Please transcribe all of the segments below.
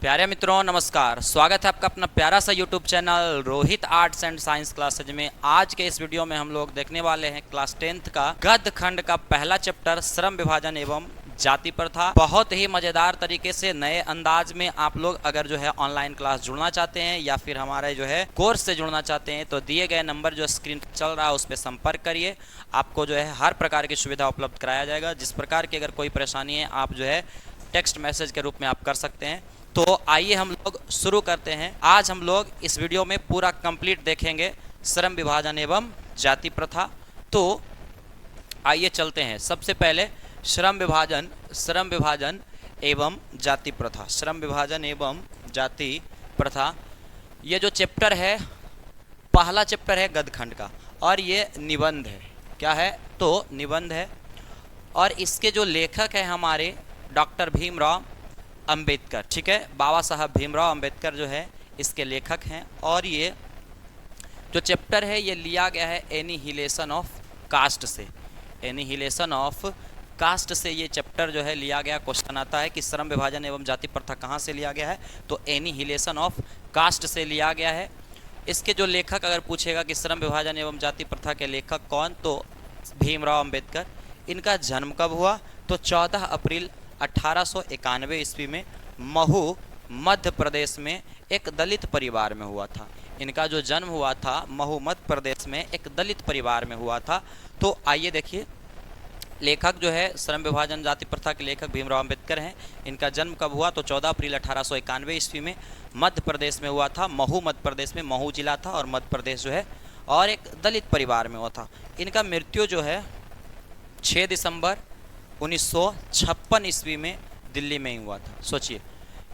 प्यारे मित्रों नमस्कार, स्वागत है आपका अपना प्यारा सा YouTube channel Rohit arts and science classes में। आज के इस वीडियो में हम लोग देखने वाले हैं क्लास 10th का गद्य खंड का पहला चैप्टर श्रम विभाजन एवं जाति प्रथा। बहुत ही मज़ेदार तरीके से नए अंदाज में आप लोग अगर जो है ऑनलाइन क्लास जुड़ना चाहते हैं या फिर हमारे जो है कोर्स से जुड़ना चाहते हैं तो दिए गए नंबर जो स्क्रीन पर चल रहा है उस पर संपर्क करिए। आपको जो है हर प्रकार की सुविधा उपलब्ध कराया जाएगा। जिस प्रकार की अगर कोई परेशानी है आप जो है टेक्स्ट मैसेज के रूप में आप कर सकते हैं। तो आइए हम लोग शुरू करते हैं। आज हम लोग इस वीडियो में पूरा कंप्लीट देखेंगे श्रम विभाजन एवं जाति प्रथा। तो आइए चलते हैं। सबसे पहले श्रम विभाजन एवं जाति प्रथा। श्रम विभाजन एवं जाति प्रथा, ये जो चैप्टर है पहला चैप्टर है गद्यखंड का और ये निबंध है। क्या है? तो निबंध है। और इसके जो लेखक है हमारे डॉक्टर भीमराव अंबेडकर। ठीक है, बाबा साहब भीमराव अंबेडकर जो है इसके लेखक हैं। और ये जो चैप्टर है ये लिया गया है एनिहिलेशन ऑफ कास्ट से। एनिहिलेशन ऑफ कास्ट से ये चैप्टर जो है लिया गया। क्वेश्चन आता है कि श्रम विभाजन एवं जाति प्रथा कहाँ से लिया गया है, तो एनिहिलेशन ऑफ कास्ट से लिया गया है। इसके जो लेखक अगर पूछेगा कि श्रम विभाजन एवं जाति प्रथा के लेखक कौन, तो भीमराव अंबेडकर। इनका जन्म कब हुआ, तो 14 अप्रैल 1891 ईस्वी में महू मध्य प्रदेश में एक दलित परिवार में हुआ था। इनका जो जन्म हुआ था महू मध्य प्रदेश में एक दलित परिवार में हुआ था। तो आइए देखिए, लेखक जो है श्रम विभाजन जाति प्रथा के लेखक भीमराव अंबेडकर हैं। इनका जन्म कब हुआ, तो 14 अप्रैल 1891 ईस्वी में मध्य प्रदेश में हुआ था। महू मध्य प्रदेश में, महू जिला था और मध्य प्रदेश जो है, और एक दलित परिवार में हुआ था। इनका मृत्यु जो है 6 दिसंबर 1956 ईस्वी में दिल्ली में ही हुआ था। सोचिए,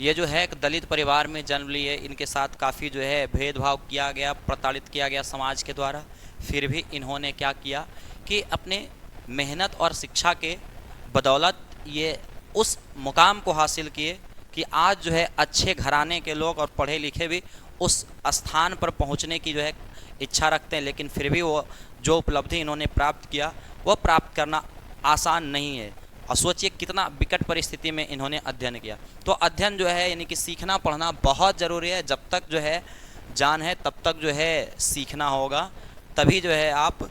ये जो है एक दलित परिवार में जन्म लिए। इनके साथ काफ़ी जो है भेदभाव किया गया, प्रताड़ित किया गया समाज के द्वारा। फिर भी इन्होंने क्या किया कि अपने मेहनत और शिक्षा के बदौलत ये उस मुकाम को हासिल किए कि आज जो है अच्छे घराने के लोग और पढ़े लिखे भी उस स्थान पर पहुंचने की जो है इच्छा रखते हैं। लेकिन फिर भी वो जो उपलब्धि इन्होंने प्राप्त किया वो प्राप्त करना आसान नहीं है। और सोचिए कितना विकट परिस्थिति में इन्होंने अध्ययन किया। तो अध्ययन जो है यानी कि सीखना पढ़ना बहुत ज़रूरी है। जब तक जो है जान है तब तक जो है सीखना होगा, तभी जो है आप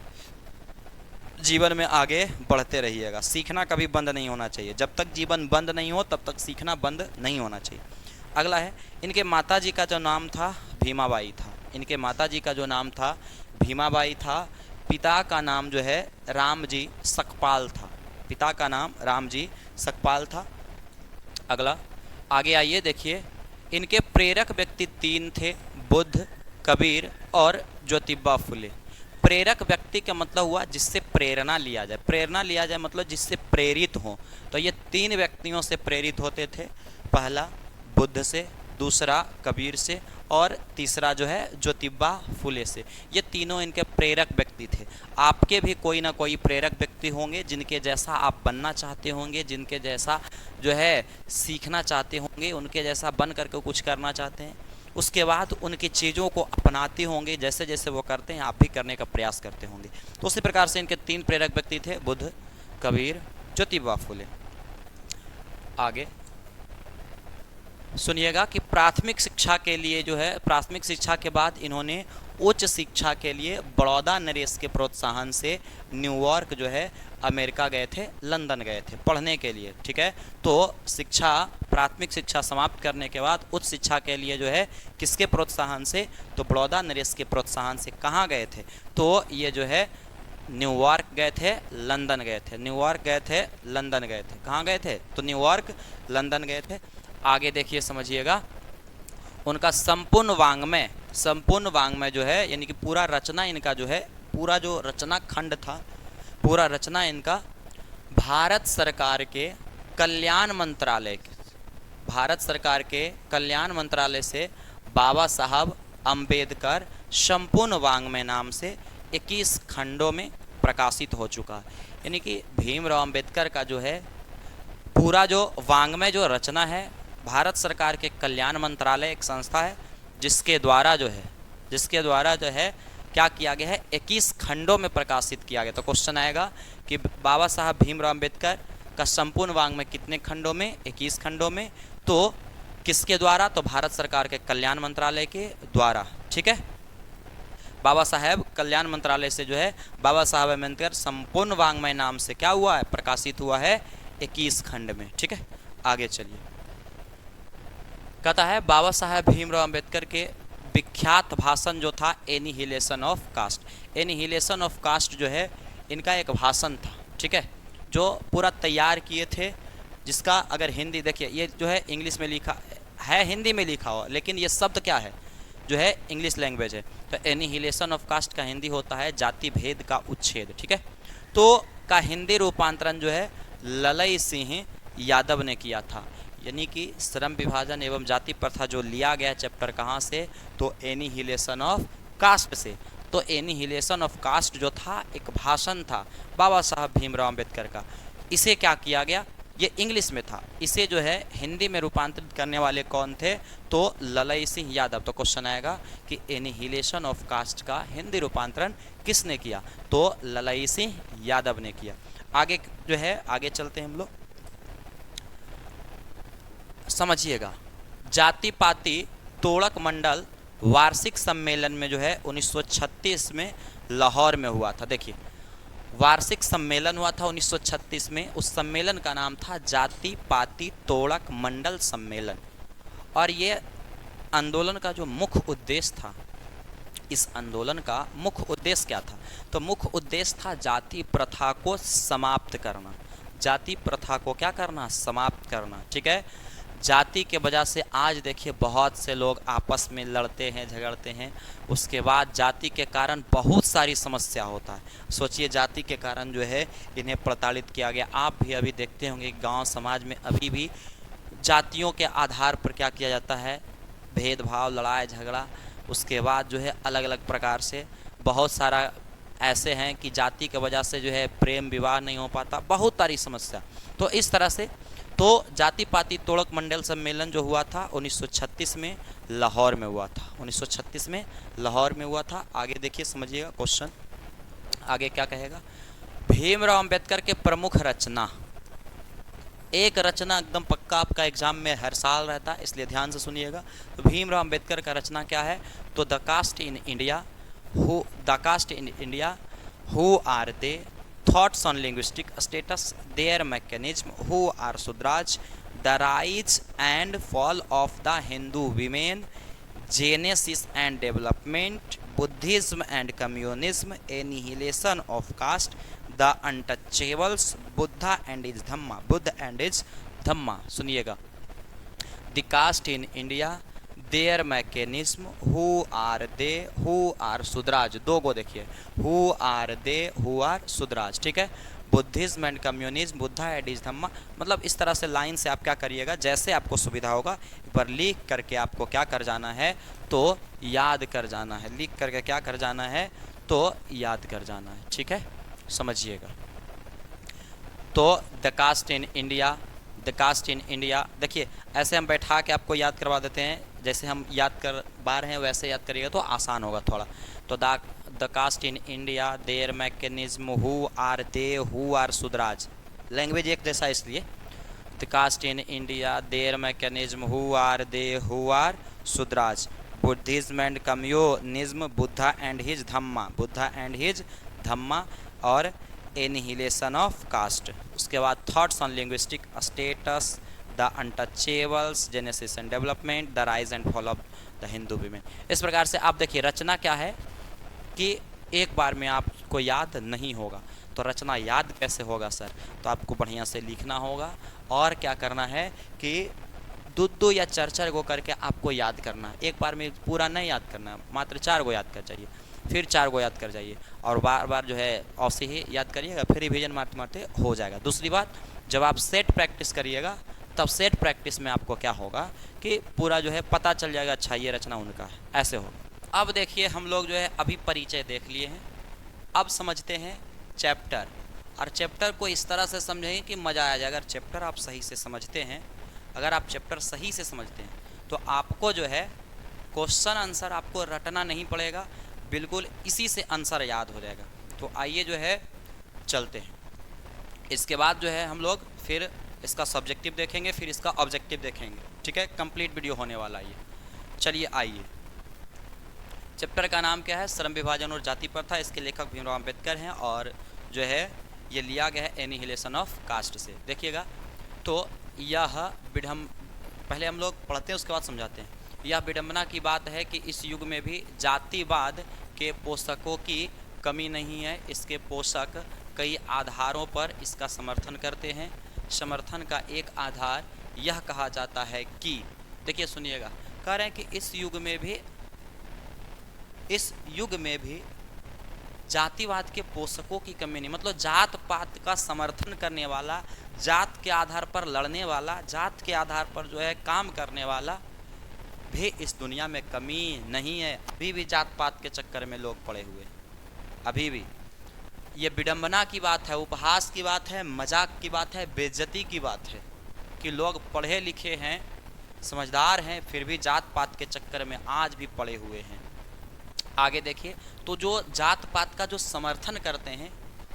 जीवन में आगे बढ़ते रहिएगा। सीखना कभी बंद नहीं होना चाहिए। जब तक जीवन बंद नहीं हो तब तक सीखना बंद नहीं होना चाहिए। अगला है, इनके माताजी का जो नाम था भीमाबाई था। इनके माताजी का जो नाम था भीमाबाई था। पिता का नाम जो है रामजी सकपाल था। पिता का नाम रामजी सकपाल था। अगला आगे आइए देखिए, इनके प्रेरक व्यक्ति 3 थे, बुद्ध, कबीर और ज्योतिबा फुले। प्रेरक व्यक्ति का मतलब हुआ जिससे प्रेरणा लिया जाए। प्रेरणा लिया जाए मतलब जिससे प्रेरित हो। तो ये 3 व्यक्तियों से प्रेरित होते थे। पहला बुद्ध से, दूसरा कबीर से और तीसरा जो है ज्योतिबा फुले से। ये तीनों इनके प्रेरक व्यक्ति थे। आपके भी कोई ना कोई प्रेरक व्यक्ति होंगे जिनके जैसा आप बनना चाहते होंगे, जिनके जैसा जो है सीखना चाहते होंगे, उनके जैसा बन करके कुछ करना चाहते हैं। उसके बाद उनकी चीज़ों को अपनाते होंगे, जैसे जैसे वो करते हैं आप भी करने का प्रयास करते होंगे। तो उसी प्रकार से इनके 3 प्रेरक व्यक्ति थे, बुद्ध, कबीर, ज्योतिबा फुले। आगे सुनिएगा कि प्राथमिक शिक्षा के लिए जो है, प्राथमिक शिक्षा के बाद इन्होंने उच्च शिक्षा के लिए बड़ौदा नरेश के प्रोत्साहन से न्यूयॉर्क जो है अमेरिका गए थे, लंदन गए थे पढ़ने के लिए। ठीक है, तो शिक्षा, प्राथमिक शिक्षा समाप्त करने के बाद उच्च शिक्षा के लिए जो है किसके प्रोत्साहन से, तो बड़ौदा नरेश के प्रोत्साहन से कहाँ गए थे, तो ये जो है न्यूयॉर्क गए थे, लंदन गए थे। न्यूयॉर्क गए थे, लंदन गए थे। कहाँ गए थे, तो न्यूयॉर्क, लंदन गए थे। आगे देखिए समझिएगा, उनका संपूर्ण वांग्मय जो है यानी कि पूरा रचना इनका जो है, पूरा जो रचना खंड था, पूरा रचना इनका भारत सरकार के कल्याण मंत्रालय से बाबा साहब अंबेडकर संपूर्ण वांग्मय नाम से 21 खंडों में प्रकाशित हो चुका है। यानी कि भीमराव अंबेडकर का जो है पूरा जो वांग्मय जो रचना है, भारत सरकार के कल्याण मंत्रालय एक संस्था है जिसके द्वारा जो है क्या किया गया है, 21 खंडों में प्रकाशित किया गया। तो क्वेश्चन आएगा कि बाबा साहब भीमराव अंबेडकर का संपूर्ण वांग्मय कितने खंडों में, 21 खंडों में। तो किसके द्वारा? तो भारत सरकार के कल्याण मंत्रालय के द्वारा। ठीक है, बाबा साहेब कल्याण मंत्रालय से जो है बाबा साहेब अम्बेडकर संपूर्ण वाङ्मय नाम से क्या हुआ है? प्रकाशित हुआ है 21 खंड में। ठीक है, आगे चलिए। कहता है बाबा साहेब भीमराव अम्बेडकर के विख्यात भाषण जो था annihilation of caste. Annihilation of caste जो है इनका एक भाषण था। ठीक है, जो पूरा तैयार किए थे, जिसका अगर हिंदी देखिए, ये जो है इंग्लिश में लिखा है, हिंदी में लिखा हुआ, लेकिन ये शब्द क्या है? जो है इंग्लिश लैंग्वेज है। तो एनिहिलेशन ऑफ कास्ट का हिंदी होता है जाति भेद का उच्छेद। ठीक है, तो का हिंदी रूपांतरण जो है ललई सिंह यादव ने किया था। यानी कि श्रम विभाजन एवं जाति प्रथा जो लिया गया चैप्टर कहाँ से? तो एनिहिलेशन ऑफ कास्ट से। तो एनिहिलेशन ऑफ कास्ट जो था एक भाषण था बाबा साहब भीमराव अम्बेडकर का। इसे क्या किया गया? ये इंग्लिश में था, इसे जो है हिंदी में रूपांतरित करने वाले कौन थे? तो ललई सिंह यादव। तो क्वेश्चन आएगा कि एनिहिलेशन ऑफ कास्ट का हिंदी रूपांतरण किसने किया? तो ललई सिंह यादव ने किया। आगे जो है, आगे चलते हैं हम लोग, समझिएगा। जाति पाति तोड़क मंडल वार्षिक सम्मेलन में जो है 1936 में लाहौर में हुआ था। देखिए, वार्षिक सम्मेलन हुआ था 1936 में। उस सम्मेलन का नाम था जाति पाति तोड़क मंडल सम्मेलन। और ये आंदोलन का जो मुख्य उद्देश्य था, इस आंदोलन का मुख्य उद्देश्य क्या था? तो मुख्य उद्देश्य था जाति प्रथा को समाप्त करना। जाति प्रथा को क्या करना? समाप्त करना। ठीक है, जाति के वजह से आज देखिए बहुत से लोग आपस में लड़ते हैं, झगड़ते हैं। उसके बाद जाति के कारण बहुत सारी समस्या होता है। सोचिए, जाति के कारण जो है इन्हें प्रताड़ित किया गया। आप भी अभी देखते होंगे गांव समाज में अभी भी जातियों के आधार पर क्या किया जाता है? भेदभाव, लड़ाई झगड़ा। उसके बाद जो है अलग अलग प्रकार से बहुत सारा ऐसे हैं कि जाति की वजह से जो है प्रेम विवाह नहीं हो पाता, बहुत सारी समस्या। तो इस तरह से तो जाति पाति तोड़क मंडल सम्मेलन जो हुआ था 1936 में लाहौर में हुआ था। 1936 में लाहौर में हुआ था। आगे देखिए, समझिएगा क्वेश्चन आगे क्या कहेगा। भीमराव अंबेडकर के प्रमुख रचना, एक रचना एकदम पक्का आपका एग्जाम में हर साल रहता है, इसलिए ध्यान से सुनिएगा। तो भीमराव अंबेडकर का रचना क्या है? तो the caste in India, who are they, thoughts on linguistic status, their mechanism, who are Sudraj, the rise and fall of the Hindu women, genesis and development, Buddhism and communism, annihilation of caste, the untouchables, Buddha and his Dhamma। सुनिएगा, the caste in India, their mechanism, who are they, who are Shudras. दो गो देखिए, who are they, who are Shudras. ठीक है, Buddhism and communism, Buddha and his Dhamma. मतलब इस तरह से लाइन से आप क्या करिएगा, जैसे आपको सुविधा होगा एक बार लिख करके आपको क्या कर जाना है? तो याद कर जाना है। लिख करके क्या कर जाना है? तो याद कर जाना है। ठीक है, समझिएगा। तो the caste in India, the caste in India, देखिए ऐसे हम बैठा के आपको याद करवा देते हैं, जैसे हम याद करवा रहे हैं वैसे याद करिएगा तो आसान होगा थोड़ा। तो the caste in India, their mechanism, who are they, who are Shudras. Language एक जैसा इसलिए। The caste in India, their mechanism, who are they, who are Shudras, Buddhism and communism, Buddha and his Dhamma, Buddha and his Dhamma, और एनिहिलेशन ऑफ कास्ट। उसके बाद thoughts on linguistic states, the untouchables, genesis and development, the rise and fall of the Hindu women. इस प्रकार से आप देखिए रचना क्या है कि एक बार में आपको याद नहीं होगा। तो रचना याद कैसे होगा सर? तो आपको बढ़िया से लिखना होगा और क्या करना है कि दो या चार गो करके आपको याद करना है। एक बार में पूरा नहीं याद करना है, मात्र 4 गो याद कर जाइए, फिर 4 गो याद कर जाइए, और बार बार जो है ऐसे ही याद करिएगा, फिर रिवीजन मारते मारते हो जाएगा। दूसरी बात, जब आप सेट प्रैक्टिस करिएगा तब सेट प्रैक्टिस में आपको क्या होगा कि पूरा जो है पता चल जाएगा, अच्छा ये रचना उनका है, ऐसे होगा। अब देखिए हम लोग जो है अभी परिचय देख लिए हैं, अब समझते हैं चैप्टर। और चैप्टर को इस तरह से समझेंगे कि मज़ा आ जाएगा। अगर चैप्टर आप सही से समझते हैं, अगर आप चैप्टर सही से समझते हैं तो आपको जो है क्वेश्चन आंसर आपको रटना नहीं पड़ेगा, बिल्कुल इसी से आंसर याद हो जाएगा। तो आइए जो है चलते हैं। इसके बाद जो है हम लोग फिर इसका सब्जेक्टिव देखेंगे, फिर इसका ऑब्जेक्टिव देखेंगे। ठीक है, कंप्लीट वीडियो होने वाला है ये। चलिए आइए, चैप्टर का नाम क्या है, श्रम विभाजन और जाति प्रथा। इसके लेखक भीमराव अम्बेडकर हैं और जो है ये लिया गया है एनिहिलेशन ऑफ कास्ट से। देखिएगा, तो यह पहले हम लोग पढ़ते हैं उसके बाद समझाते हैं। यह विडंबना की बात है कि इस युग में भी जातिवाद के पोषकों की कमी नहीं है। इसके पोषक कई आधारों पर इसका समर्थन करते हैं। समर्थन का एक आधार यह कहा जाता है कि, देखिए सुनिएगा, कह रहे हैं कि इस युग में भी जातिवाद के पोषकों की कमी नहीं, मतलब जात पात का समर्थन करने वाला, जात के आधार पर लड़ने वाला, जात के आधार पर जो है काम करने वाला भी इस दुनिया में कमी नहीं है। अभी भी जात पात के चक्कर में लोग पड़े हुए, अभी भी। ये विडंबना की बात है, उपहास की बात है, मजाक की बात है, बेइज्जती की बात है कि लोग पढ़े लिखे हैं, समझदार हैं, फिर भी जात पात के चक्कर में आज भी पड़े हुए हैं। आगे देखिए, तो जो जात पात का जो समर्थन करते हैं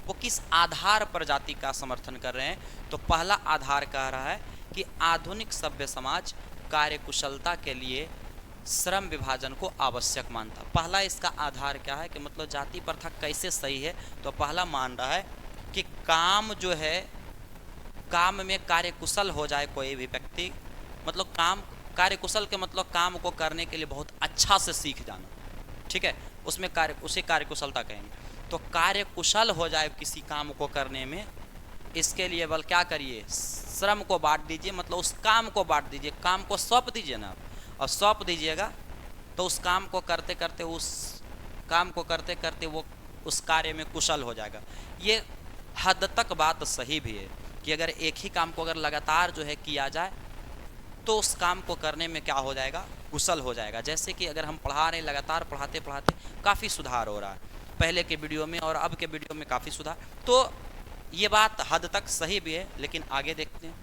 वो किस आधार पर जाति का समर्थन कर रहे हैं, तो पहला आधार कह रहा है कि आधुनिक सभ्य समाज कार्यकुशलता के लिए श्रम विभाजन को आवश्यक मानता। पहला इसका आधार क्या है कि मतलब जाति प्रथा कैसे सही है, तो पहला मान रहा है कि काम जो है, काम में कार्यकुशल हो जाए कोई भी व्यक्ति, मतलब काम कार्यकुशल के मतलब काम को करने के लिए बहुत अच्छा से सीख जाना, ठीक है, उसमें उसे कार्यकुशलता कहेंगे। तो कार्यकुशल हो जाए किसी काम को करने में, इसके लिए बल क्या करिए, श्रम को बांट दीजिए, मतलब उस काम को बांट दीजिए, काम को सौंप दीजिए ना, और सौंप दीजिएगा तो उस काम को करते करते वो उस कार्य में कुशल हो जाएगा। ये हद तक बात सही भी है कि अगर एक ही काम को अगर लगातार जो है किया जाए तो उस काम को करने में क्या हो जाएगा, कुशल हो जाएगा। जैसे कि अगर हम पढ़ा रहे, लगातार पढ़ाते पढ़ाते काफ़ी सुधार हो रहा है, पहले के वीडियो में और अब के वीडियो में काफ़ी सुधार, तो ये बात हद तक सही भी है। लेकिन आगे देखते हैं।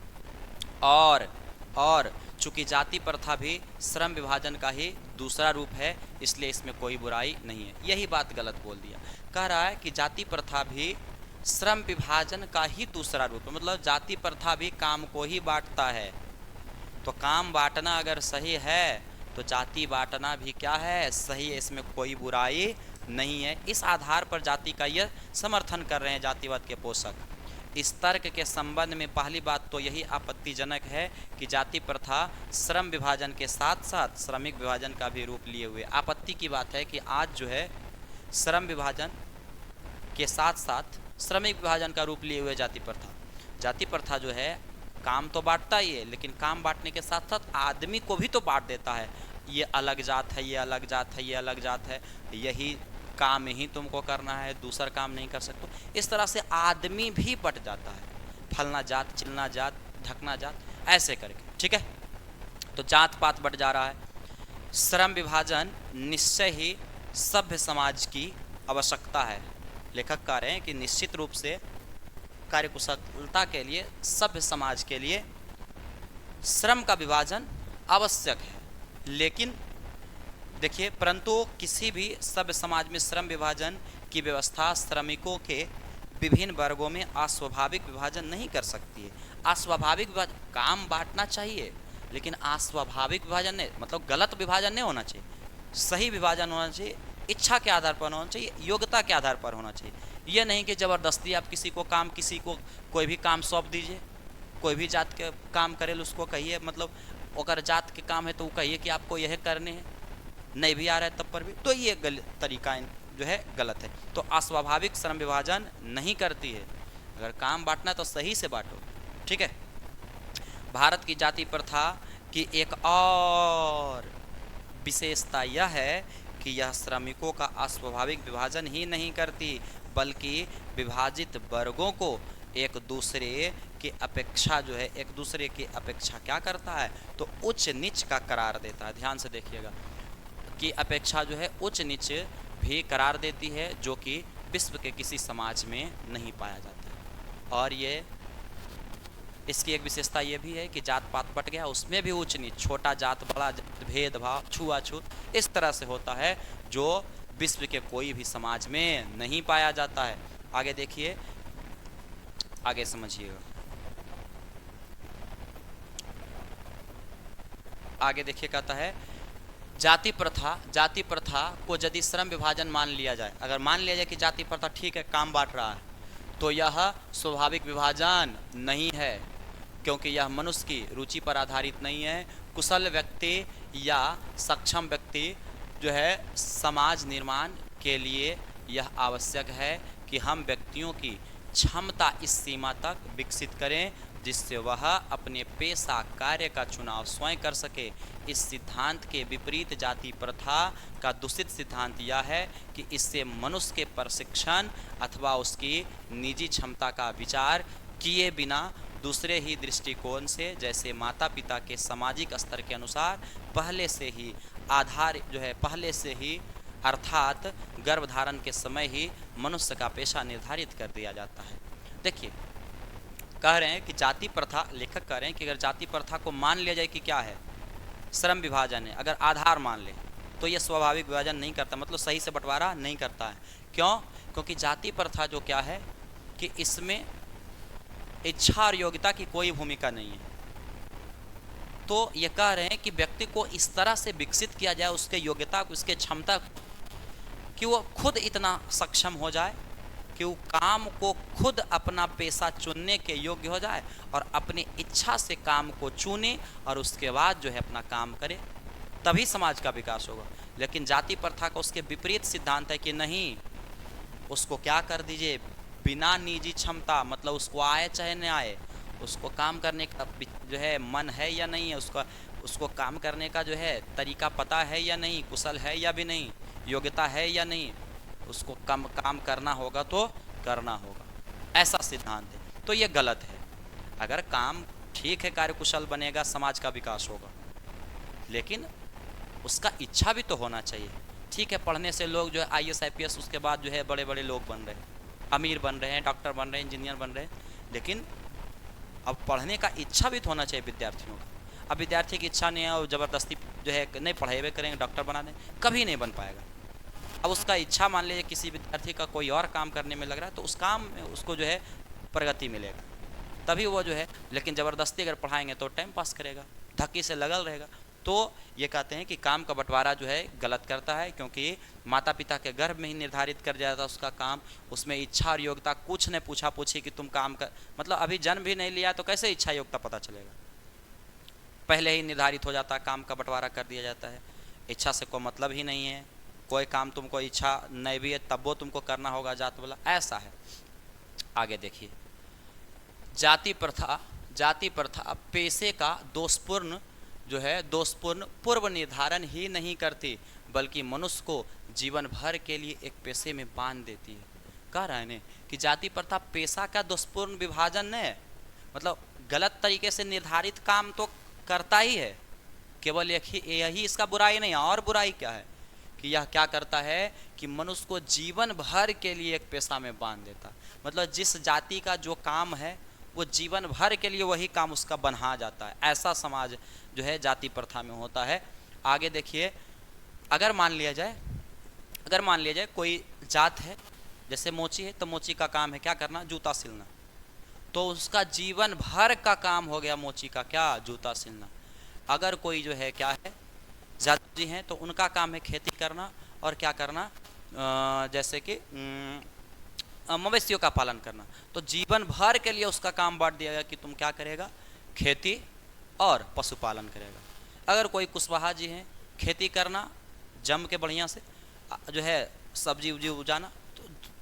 और चूंकि जाति प्रथा भी श्रम विभाजन का ही दूसरा रूप है, इसलिए इसमें कोई बुराई नहीं है। यही बात गलत बोल दिया, कह रहा है कि जाति प्रथा भी श्रम विभाजन का ही दूसरा रूप है, मतलब जाति प्रथा भी काम को ही बांटता है। तो काम बांटना अगर सही है तो जाति बांटना भी क्या है, सही है, इसमें कोई बुराई नहीं है। इस आधार पर जाति का यह समर्थन कर रहे हैं जातिवाद के पोषक। इस तर्क के संबंध में पहली बात तो यही आपत्तिजनक है कि जाति प्रथा श्रम विभाजन के साथ साथ श्रमिक विभाजन का भी रूप लिए हुए। आपत्ति की बात है कि आज जो है श्रम विभाजन के साथ साथ श्रमिक विभाजन का रूप लिए हुए जाति प्रथा जो है काम तो बांटता ही है, लेकिन काम बांटने के साथ साथ आदमी को भी तो बांट देता है। ये अलग जात है, ये अलग जात है, ये अलग जात है, यही काम ही तुमको करना है, दूसरा काम नहीं कर सकते। इस तरह से आदमी भी बट जाता है, फलना जात, चिलना जात, ढकना जात, ऐसे करके, ठीक है। तो जात पात बट जा रहा है। श्रम विभाजन निश्चय ही सभ्य समाज की आवश्यकता है। लेखक कह रहे हैं कि निश्चित रूप से कार्यकुशलता के लिए, सभ्य समाज के लिए श्रम का विभाजन आवश्यक है। लेकिन देखिए, परंतु किसी भी सभ्य समाज में श्रम विभाजन की व्यवस्था श्रमिकों के विभिन्न वर्गों में अस्वाभाविक विभाजन नहीं कर सकती है। अस्वाभाविक विभाजन, काम बांटना चाहिए लेकिन अस्वाभाविक विभाजन नहीं, मतलब गलत विभाजन नहीं होना चाहिए, सही विभाजन होना चाहिए, इच्छा के आधार पर होना चाहिए, योग्यता के आधार पर होना चाहिए। यह नहीं कि ज़बरदस्ती आप किसी को कोई भी काम सौंप दीजिए, कोई भी जात के काम करे उसको कहिए, मतलब अगर जात के काम है तो वो कहिए कि आपको यह करने हैं, नहीं भी आ रहा है तब पर भी, तो ये तरीका जो है गलत है। तो अस्वाभाविक श्रम विभाजन नहीं करती है। अगर काम बांटना तो सही से बांटो, ठीक है। भारत की जाति प्रथा की एक और विशेषता यह है कि यह श्रमिकों का अस्वाभाविक विभाजन ही नहीं करती, बल्कि विभाजित वर्गों को एक दूसरे की अपेक्षा जो है, एक दूसरे की अपेक्षा क्या करता है, तो उच्च नीच का करार देता है। ध्यान से देखिएगा कि अपेक्षा जो है उच्च नीच भी करार देती है, जो कि विश्व के किसी समाज में नहीं पाया जाता है। और ये इसकी एक विशेषता ये भी है कि जात पात बट गया, उसमें भी उच्च नीच, छोटा जात बड़ा जात, भेदभाव, छुआछूत इस तरह से होता है, जो विश्व के कोई भी समाज में नहीं पाया जाता है। आगे देखिए, आगे समझिएगा। आगे देखिए कहता है जाति प्रथा को यदि श्रम विभाजन मान लिया जाए, अगर मान लिया जाए कि जाति प्रथा ठीक है, काम बांट रहा है, तो यह स्वाभाविक विभाजन नहीं है, क्योंकि यह मनुष्य की रुचि पर आधारित नहीं है। कुशल व्यक्ति या सक्षम व्यक्ति जो है समाज निर्माण के लिए यह आवश्यक है कि हम व्यक्तियों की क्षमता इस सीमा तक विकसित करें जिससे वह अपने पेशा कार्य का चुनाव स्वयं कर सके। इस सिद्धांत के विपरीत जाति प्रथा का दूषित सिद्धांत यह है कि इससे मनुष्य के प्रशिक्षण अथवा उसकी निजी क्षमता का विचार किए बिना दूसरे ही दृष्टिकोण से, जैसे माता पिता के सामाजिक स्तर के अनुसार पहले से ही अर्थात गर्भधारण के समय ही मनुष्य का पेशा निर्धारित कर दिया जाता है। देखिए कह रहे हैं कि जाति प्रथा, लेखक कह रहे हैं कि अगर जाति प्रथा को मान लिया जाए कि क्या है, श्रम विभाजन है, अगर आधार मान ले तो ये स्वाभाविक विभाजन नहीं करता, मतलब सही से बंटवारा नहीं करता है। क्यों? क्योंकि जाति प्रथा जो क्या है कि इसमें इच्छा और योग्यता की कोई भूमिका नहीं है। तो ये कह रहे हैं कि व्यक्ति को इस तरह से विकसित किया जाए, उसके योग्यता को, उसके क्षमता कि वो खुद इतना सक्षम हो जाए कि वो काम को खुद अपना पेशा चुनने के योग्य हो जाए और अपनी इच्छा से काम को चुने और उसके बाद जो है अपना काम करे, तभी समाज का विकास होगा। लेकिन जाति प्रथा का उसके विपरीत सिद्धांत है कि नहीं, उसको क्या कर दीजिए, बिना निजी क्षमता, मतलब उसको आए चाहे न आए, उसको काम करने का जो है मन है या नहीं है, उसको काम करने का जो है तरीका पता है या नहीं, कुशल है या भी नहीं, योग्यता है या नहीं, उसको काम करना होगा तो करना होगा, ऐसा सिद्धांत है। तो ये गलत है। अगर काम ठीक है, कार्यकुशल बनेगा, समाज का विकास होगा, लेकिन उसका इच्छा भी तो होना चाहिए। ठीक है, पढ़ने से लोग जो है IAS IPS उसके बाद जो है बड़े बड़े लोग बन रहे हैं, अमीर बन रहे हैं, डॉक्टर बन रहे हैं, इंजीनियर बन रहे हैं, लेकिन अब पढ़ने का इच्छा भी तो होना चाहिए विद्यार्थियों का। अब विद्यार्थी की इच्छा नहीं है और ज़बरदस्ती जो है नहीं पढ़ाई करेंगे, डॉक्टर बना दें, कभी नहीं बन पाएगा। अब उसका इच्छा मान लीजिए किसी विद्यार्थी का कोई और काम करने में लग रहा है तो उस काम में उसको जो है प्रगति मिलेगा, तभी वो जो है, लेकिन ज़बरदस्ती अगर पढ़ाएंगे तो टाइम पास करेगा, धक्की से लगल रहेगा। तो ये कहते हैं कि काम का बंटवारा जो है गलत करता है, क्योंकि माता पिता के गर्भ में ही निर्धारित कर जाता उसका काम, उसमें इच्छा और योग्यता कुछ ने पूछा पूछी कि तुम काम कर, मतलब अभी जन्म भी नहीं लिया तो कैसे इच्छा योग्यता पता चलेगा, पहले ही निर्धारित हो जाता है, काम का बंटवारा कर दिया जाता है। इच्छा से कोई मतलब ही नहीं है, कोई काम तुमको इच्छा नहीं भी है तब वो तुमको करना होगा, जात वाला ऐसा है। आगे देखिए, जाति प्रथा पेशे का दोषपूर्ण पूर्व निर्धारण ही नहीं करती, बल्कि मनुष्य को जीवन भर के लिए एक पेशे में बांध देती है। कह रहे हैं कि जाति प्रथा पेशा का दोषपूर्ण विभाजन नहीं है, मतलब गलत तरीके से निर्धारित काम तो करता ही है, केवल यही इसका बुराई नहीं है। और बुराई क्या है कि यह क्या करता है कि मनुष्य को जीवन भर के लिए एक पेशा में बांध देता, मतलब जिस जाति का जो काम है वो जीवन भर के लिए वही काम उसका बना जाता है। ऐसा समाज जो है जाति प्रथा में होता है। आगे देखिए, अगर मान लिया जाए कोई जात है, जैसे मोची है, तो मोची का काम है क्या करना, जूता सिलना, तो उसका जीवन भर का काम हो गया मोची का क्या, जूता सिलना। अगर कोई जो है क्या है, जादू जी हैं, तो उनका काम है खेती करना और क्या करना, जैसे कि मवेशियों का पालन करना। तो जीवन भर के लिए उसका काम बांट दिया गया कि तुम क्या करेगा, खेती और पशुपालन करेगा। अगर कोई कुशवाहा जी हैं, खेती करना जम के बढ़िया से जो है सब्जी उब्जी उपजाना,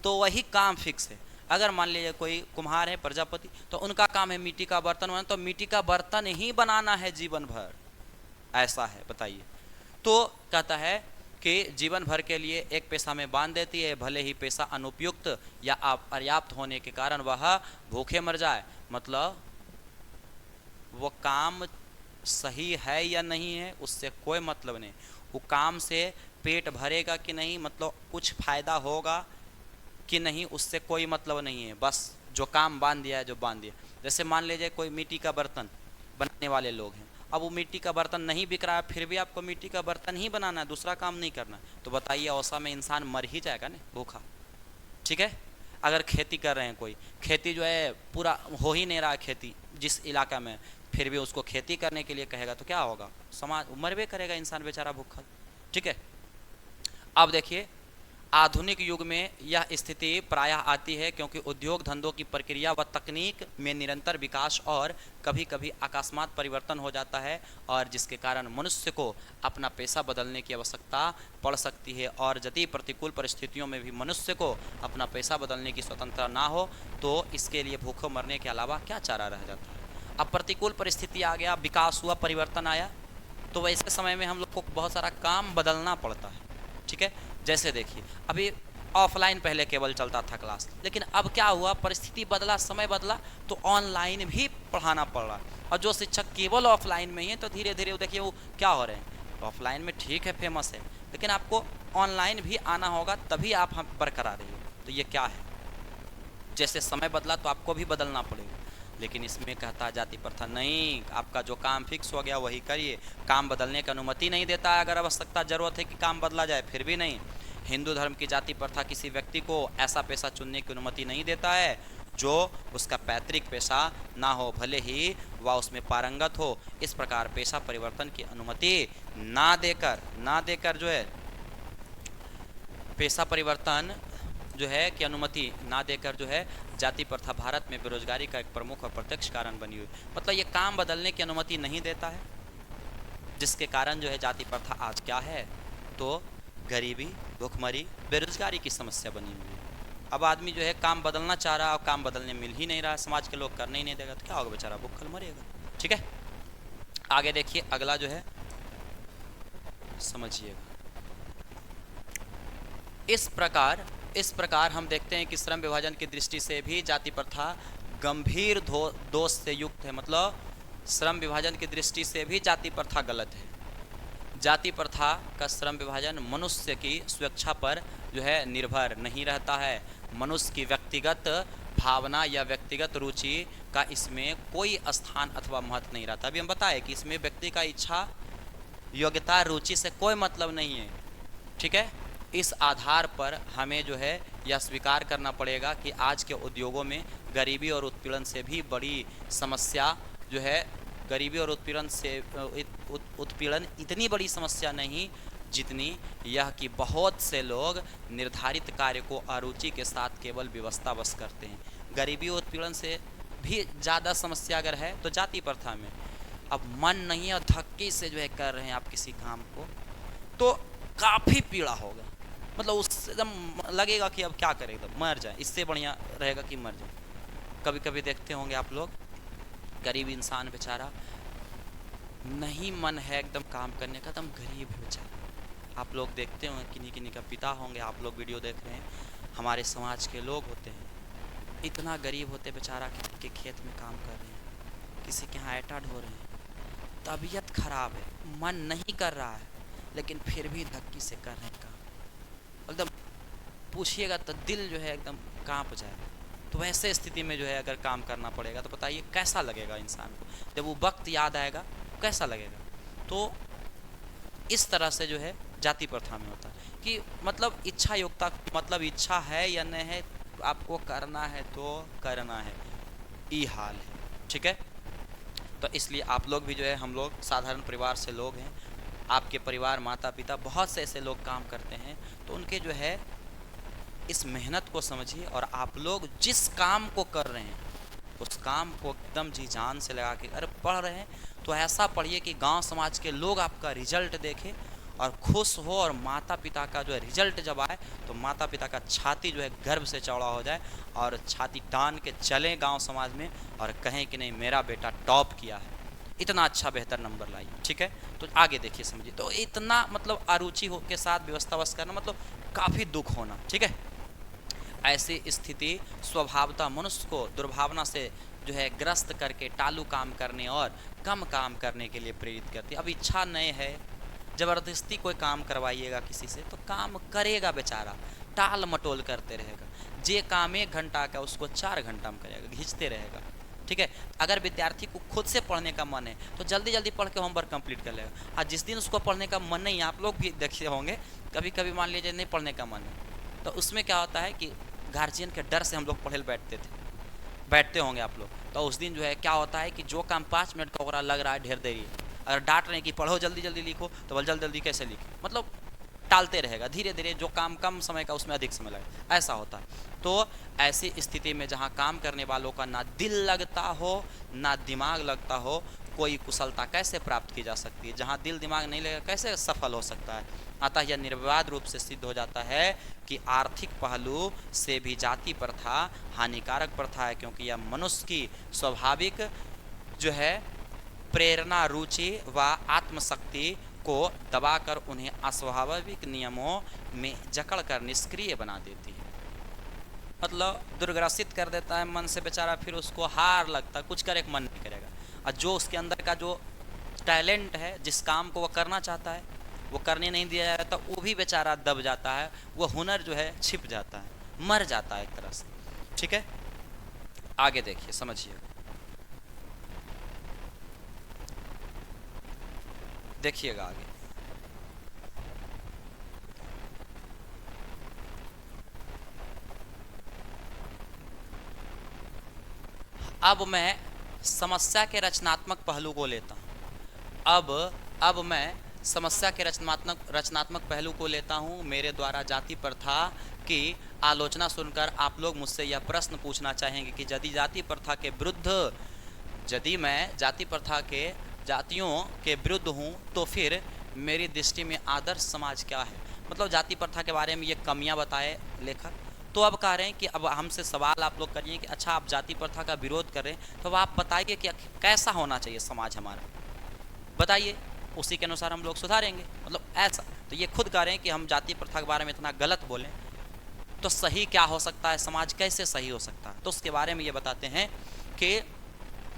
तो वही काम फिक्स है। अगर मान लीजिए कोई कुम्हार है, प्रजापति, तो उनका काम है मिट्टी का बर्तन बनाना, तो मिट्टी का बर्तन ही बनाना है जीवन भर, ऐसा है। बताइए, तो कहता है कि जीवन भर के लिए एक पेशा में बांध देती है, भले ही पेशा अनुपयुक्त या अपर्याप्त होने के कारण वह भूखे मर जाए, मतलब वो काम सही है या नहीं है उससे कोई मतलब नहीं, वो काम से पेट भरेगा कि नहीं, मतलब कुछ फायदा होगा कि नहीं, उससे कोई मतलब नहीं है, बस जो काम बांध दिया है जो बांध दिया। जैसे मान लीजिए कोई मिट्टी का बर्तन बनाने वाले लोग हैं, अब वो मिट्टी का बर्तन नहीं बिक रहा है, फिर भी आपको मिट्टी का बर्तन ही बनाना है, दूसरा काम नहीं करना, तो बताइए औसा में इंसान मर ही जाएगा ना भूखा। ठीक है। अगर खेती कर रहे हैं, कोई खेती जो है पूरा हो ही नहीं रहा है खेती जिस इलाका में, फिर भी उसको खेती करने के लिए कहेगा तो क्या होगा, समाज मरबे करेगा इंसान बेचारा भूखा। ठीक है, अब देखिए आधुनिक युग में यह स्थिति प्रायः आती है क्योंकि उद्योग धंधों की प्रक्रिया व तकनीक में निरंतर विकास और कभी कभी अकस्मात परिवर्तन हो जाता है, और जिसके कारण मनुष्य को अपना पेशा बदलने की आवश्यकता पड़ सकती है। और यदि प्रतिकूल परिस्थितियों में भी मनुष्य को अपना पेशा बदलने की स्वतंत्रता ना हो तो इसके लिए भूखे मरने के अलावा क्या चारा रह जाता है। अब प्रतिकूल परिस्थिति आ गया, विकास हुआ, परिवर्तन आया, तो वैसे समय में हम लोग को बहुत सारा काम बदलना पड़ता है। ठीक है, जैसे देखिए अभी ऑफलाइन पहले केवल चलता था क्लास, लेकिन अब क्या हुआ, परिस्थिति बदला, समय बदला, तो ऑनलाइन भी पढ़ाना पड़ रहा। और जो शिक्षक केवल ऑफलाइन में ही है तो धीरे धीरे वो देखिए वो क्या हो रहे हैं, ऑफलाइन में ठीक है फेमस है, लेकिन आपको ऑनलाइन भी आना होगा तभी आप हम बरकरार रहिए। तो ये क्या है, जैसे समय बदला तो आपको भी बदलना पड़ेगा। लेकिन इसमें कहता जाति प्रथा नहीं, आपका जो काम फिक्स हो गया वही करिए, काम बदलने की अनुमति नहीं देता है। अगर आवश्यकता जरूरत है कि काम बदला जाए फिर भी नहीं। हिंदू धर्म की जाति प्रथा किसी व्यक्ति को ऐसा पेशा चुनने की अनुमति नहीं देता है जो उसका पैतृक पेशा ना हो, भले ही वह उसमें पारंगत हो। इस प्रकार पेशा परिवर्तन की अनुमति ना देकर जो है पेशा परिवर्तन जो है कि अनुमति ना देकर जो है जाति प्रथा भारत में बेरोजगारी का एक प्रमुख और प्रत्यक्ष कारण बनी हुई। मतलब ये काम बदलने की अनुमति नहीं देता है, जिसके कारण जो है जाति प्रथा आज क्या है, तो गरीबी, भुखमरी, बेरोजगारी की समस्या बनी हुई है। अब आदमी जो है काम बदलना चाह रहा है और काम बदलने मिल ही नहीं रहा, समाज के लोग करने ही नहीं देगा, तो क्या होगा, बेचारा भूखल मरेगा। ठीक है, आगे देखिए अगला जो है समझिएगा। इस प्रकार हम देखते हैं कि श्रम विभाजन की दृष्टि से भी जाति प्रथा गंभीर दोष से युक्त है। मतलब श्रम विभाजन की दृष्टि से भी जाति प्रथा गलत है। जाति प्रथा का श्रम विभाजन मनुष्य की स्वेच्छा पर जो है निर्भर नहीं रहता है। मनुष्य की व्यक्तिगत भावना या व्यक्तिगत रुचि का इसमें कोई स्थान अथवा महत्व नहीं रहता। अभी हम बताए कि इसमें व्यक्ति का इच्छा, योग्यता, रुचि से कोई मतलब नहीं है। ठीक है, इस आधार पर हमें जो है यह स्वीकार करना पड़ेगा कि आज के उद्योगों में गरीबी और उत्पीड़न से भी बड़ी समस्या जो है, गरीबी और उत्पीड़न इतनी बड़ी समस्या नहीं जितनी यह कि बहुत से लोग निर्धारित कार्य को अरुचि के साथ केवल व्यवस्थावश करते हैं। गरीबी और उत्पीड़न से भी ज़्यादा समस्या अगर है तो जाति प्रथा में अब मन नहीं है और धक्के से जो है कर रहे हैं आप किसी काम को, तो काफ़ी पीड़ा होगा। मतलब उससे एकदम लगेगा कि अब क्या करें, एकदम मर जाए, इससे बढ़िया रहेगा कि मर जाए। कभी कभी देखते होंगे आप लोग, गरीब इंसान बेचारा नहीं मन है एकदम काम करने का, एकदम गरीब है बेचारा। आप लोग देखते होंगे किन्हीं किन्हीं का पिता होंगे, आप लोग वीडियो देख रहे हैं, हमारे समाज के लोग होते हैं, इतना गरीब होते बेचारा कि खेत में काम कर रहे हैं, किसी के यहाँ आटा ढो रहे हैं, तबीयत खराब है, मन नहीं कर रहा है, लेकिन फिर भी धक्की से कर रहे हैं काम। एकदम पूछिएगा तो दिल जो है एकदम कांप जाएगा। तो वैसे स्थिति में जो है अगर काम करना पड़ेगा तो बताइए कैसा लगेगा इंसान को, जब वो वक्त याद आएगा कैसा लगेगा। तो इस तरह से जो है जाति प्रथा में होता है कि मतलब इच्छा योग्यता, मतलब इच्छा है या नहीं है, आपको करना है तो करना है, ये हाल है। ठीक है, तो इसलिए आप लोग भी जो है, हम लोग साधारण परिवार से लोग हैं, आपके परिवार, माता पिता, बहुत से ऐसे लोग काम करते हैं, तो उनके जो है इस मेहनत को समझिए। और आप लोग जिस काम को कर रहे हैं उस काम को एकदम जी जान से लगा के, अरे पढ़ रहे हैं तो ऐसा पढ़िए कि गांव समाज के लोग आपका रिजल्ट देखें और खुश हो, और माता पिता का जो है रिजल्ट जब आए तो माता पिता का छाती जो है गर्व से चौड़ा हो जाए और छाती तान के चलें गांव समाज में और कहें कि नहीं मेरा बेटा टॉप किया है, इतना अच्छा बेहतर नंबर लाई। ठीक है, तो आगे देखिए समझिए। तो इतना मतलब अरुचि हो के साथ व्यवस्थावश करना मतलब काफ़ी दुख होना। ठीक है, ऐसी स्थिति स्वभावतः मनुष्य को दुर्भावना से जो है ग्रस्त करके टालू काम करने और कम काम करने के लिए प्रेरित करती है। अब इच्छा नहीं है, ज़बरदस्ती कोई काम करवाइएगा किसी से तो काम करेगा बेचारा, टाल मटोल करते रहेगा। जे काम 1 घंटा का उसको 4 घंटा में करेगा, घिंचते रहेगा। ठीक है, अगर विद्यार्थी को खुद से पढ़ने का मन है तो जल्दी जल्दी पढ़ के होमवर्क कंप्लीट कर लेगा। और जिस दिन उसको पढ़ने का मन नहीं है, आप लोग भी देखे होंगे, कभी कभी मान लीजिए नहीं पढ़ने का मन है, तो उसमें क्या होता है कि गार्जियन के डर से हम लोग पढ़े बैठते थे, बैठते होंगे आप लोग, तो उस दिन जो है क्या होता है कि जो काम 5 मिनट का हो रहा लग रहा है ढेर देरी है, अगर डांट रहे हैं कि पढ़ो जल्दी जल्दी लिखो, तो बोल जल्दी जल्दी कैसे लिखे, मतलब टालते रहेगा, धीरे धीरे जो काम कम समय का उसमें अधिक समय लगेगा, ऐसा होता है। तो ऐसी स्थिति में जहाँ काम करने वालों का ना दिल लगता हो ना दिमाग लगता हो, कोई कुशलता कैसे प्राप्त की जा सकती है? जहाँ दिल दिमाग नहीं लगेगा कैसे सफल हो सकता है? अतः यह निर्विवाद रूप से सिद्ध हो जाता है कि आर्थिक पहलू से भी जाति प्रथा हानिकारक प्रथा है, क्योंकि यह मनुष्य की स्वाभाविक जो है प्रेरणा, रुचि व आत्मशक्ति को दबाकर उन्हें अस्वाभाविक नियमों में जकड़कर निष्क्रिय बना देती है, मतलब दुर्ग्रसित कर देता है मन से बेचारा, फिर उसको हार लगता है, कुछ करे मन नहीं करेगा, और जो उसके अंदर का जो टैलेंट है, जिस काम को वो करना चाहता है वो करने नहीं दिया जाता, वो भी बेचारा दब जाता है, वो हुनर जो है छिप जाता है, मर जाता है एक तरह से। ठीक है, आगे देखिए, समझिए, देखिएगा आगे। अब मैं समस्या के रचनात्मक पहलू को लेता हूँ। अब मैं समस्या के रचनात्मक पहलू को लेता हूँ। मेरे द्वारा जाति प्रथा की आलोचना सुनकर आप लोग मुझसे यह प्रश्न पूछना चाहेंगे कि यदि जाति प्रथा के विरुद्ध, यदि मैं जाति प्रथा के जातियों के विरुद्ध हूँ तो फिर मेरी दृष्टि में आदर्श समाज क्या है? मतलब जाति प्रथा के बारे में ये कमियां बताए लेखक, तो अब कह रहे हैं कि अब हमसे सवाल आप लोग करिए कि अच्छा आप जाति प्रथा का विरोध कर रहे हैं, तो अब आप बताइए कि कैसा होना चाहिए समाज हमारा, बताइए, उसी के अनुसार हम लोग सुधारेंगे। मतलब ऐसा, तो ये खुद कह रहे हैं कि हम जाति प्रथा के बारे में इतना गलत बोलें तो सही क्या हो सकता है, समाज कैसे सही हो सकता है? तो उसके बारे में ये बताते हैं कि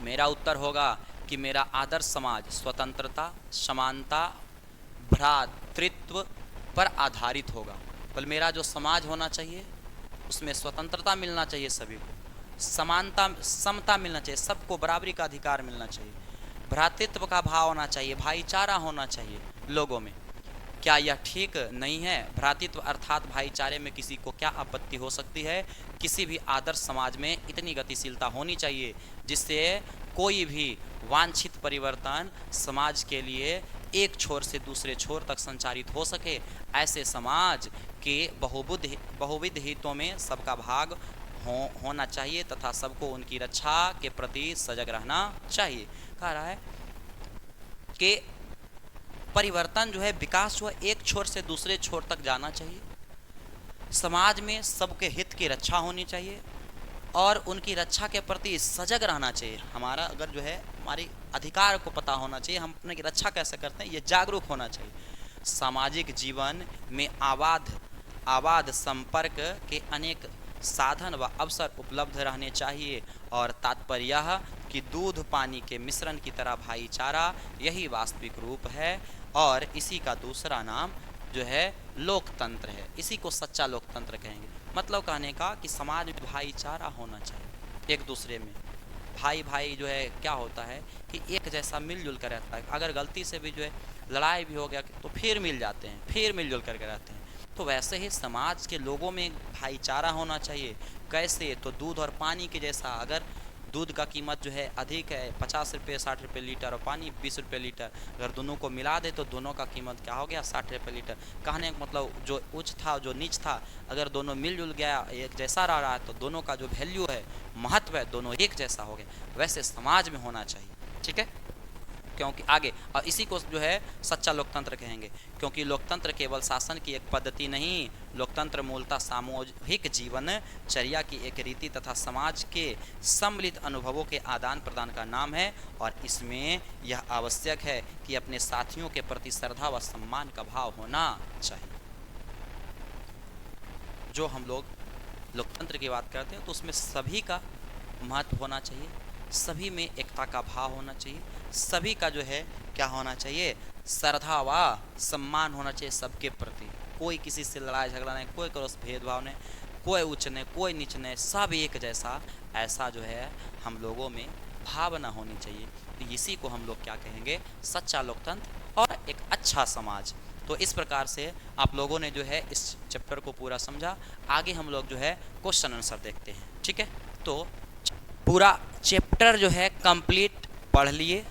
मेरा उत्तर होगा कि मेरा आदर्श समाज स्वतंत्रता, समानता, भ्रातृत्व पर आधारित होगा। बल मेरा जो समाज होना चाहिए उसमें स्वतंत्रता मिलना चाहिए सभी को, समानता, समता मिलना चाहिए, सबको बराबरी का अधिकार मिलना चाहिए, भ्रातृत्व का भाव होना चाहिए, भाईचारा होना चाहिए लोगों में। क्या यह ठीक नहीं है? भ्रातृत्व अर्थात भाईचारे में किसी को क्या आपत्ति हो सकती है? किसी भी आदर्श समाज में इतनी गतिशीलता होनी चाहिए जिससे कोई भी वांछित परिवर्तन समाज के लिए एक छोर से दूसरे छोर तक संचारित हो सके। ऐसे समाज के बहुविध हितों में सबका भाग होना चाहिए तथा सबको उनकी रक्षा के प्रति सजग रहना चाहिए। कह रहा है कि परिवर्तन जो है, विकास जो है, एक छोर से दूसरे छोर तक जाना चाहिए, समाज में सबके हित की रक्षा होनी चाहिए और उनकी रक्षा के प्रति सजग रहना चाहिए। हमारा अगर जो है हमारी अधिकार को पता होना चाहिए, हम अपने की रक्षा कैसे करते हैं ये जागरूक होना चाहिए। सामाजिक जीवन में आबाद संपर्क के अनेक साधन व अवसर उपलब्ध रहने चाहिए और तात्पर्य यह कि दूध पानी के मिश्रण की तरह भाईचारा यही वास्तविक रूप है और इसी का दूसरा नाम जो है लोकतंत्र है, इसी को सच्चा लोकतंत्र कहेंगे। मतलब कहने का कि समाज में भाईचारा होना चाहिए, एक दूसरे में भाई जो है क्या होता है कि एक जैसा मिलजुल कर रहता है, अगर गलती से भी जो है लड़ाई भी हो गया तो फिर मिल जाते हैं, फिर मिलजुल करके रहते हैं। तो वैसे ही समाज के लोगों में भाईचारा होना चाहिए। कैसे? तो दूध और पानी के जैसा, अगर दूध का कीमत जो है अधिक है 50 रुपये 60 रुपये लीटर और पानी 20 रुपये लीटर, अगर दोनों को मिला दे तो दोनों का कीमत क्या हो गया 60 रुपये लीटर। कहने का मतलब जो उच्च था जो नीच था, अगर दोनों मिलजुल गया एक जैसा रहा है तो दोनों का जो वैल्यू है, महत्व है, दोनों एक जैसा हो गया। वैसे समाज में होना चाहिए, ठीक है, क्योंकि आगे और इसी को जो है सच्चा लोकतंत्र कहेंगे, क्योंकि लोकतंत्र केवल शासन की एक पद्धति नहीं, लोकतंत्र मूलतः सामूहिक जीवन चर्या की एक रीति तथा समाज के सम्मिलित अनुभवों के आदान प्रदान का नाम है। और इसमें यह आवश्यक है कि अपने साथियों के प्रति श्रद्धा व सम्मान का भाव होना चाहिए। जो हम लोग लोकतंत्र की बात करते हैं तो उसमें सभी का महत्व होना चाहिए, सभी में एकता का भाव होना चाहिए, सभी का जो है क्या होना चाहिए, श्रद्धा व सम्मान होना चाहिए सबके प्रति। कोई किसी से लड़ाई झगड़ा नहीं, कोई करो भेदभाव नहीं, कोई उच्च नहीं कोई नीच नहीं, सब एक जैसा, ऐसा जो है हम लोगों में भावना होनी चाहिए। तो इसी को हम लोग क्या कहेंगे, सच्चा लोकतंत्र और एक अच्छा समाज। तो इस प्रकार से आप लोगों ने जो है इस चैप्टर को पूरा समझा। आगे हम लोग जो है क्वेश्चन आंसर देखते हैं, ठीक है। तो पूरा चैप्टर जो है कंप्लीट पढ़ लिए।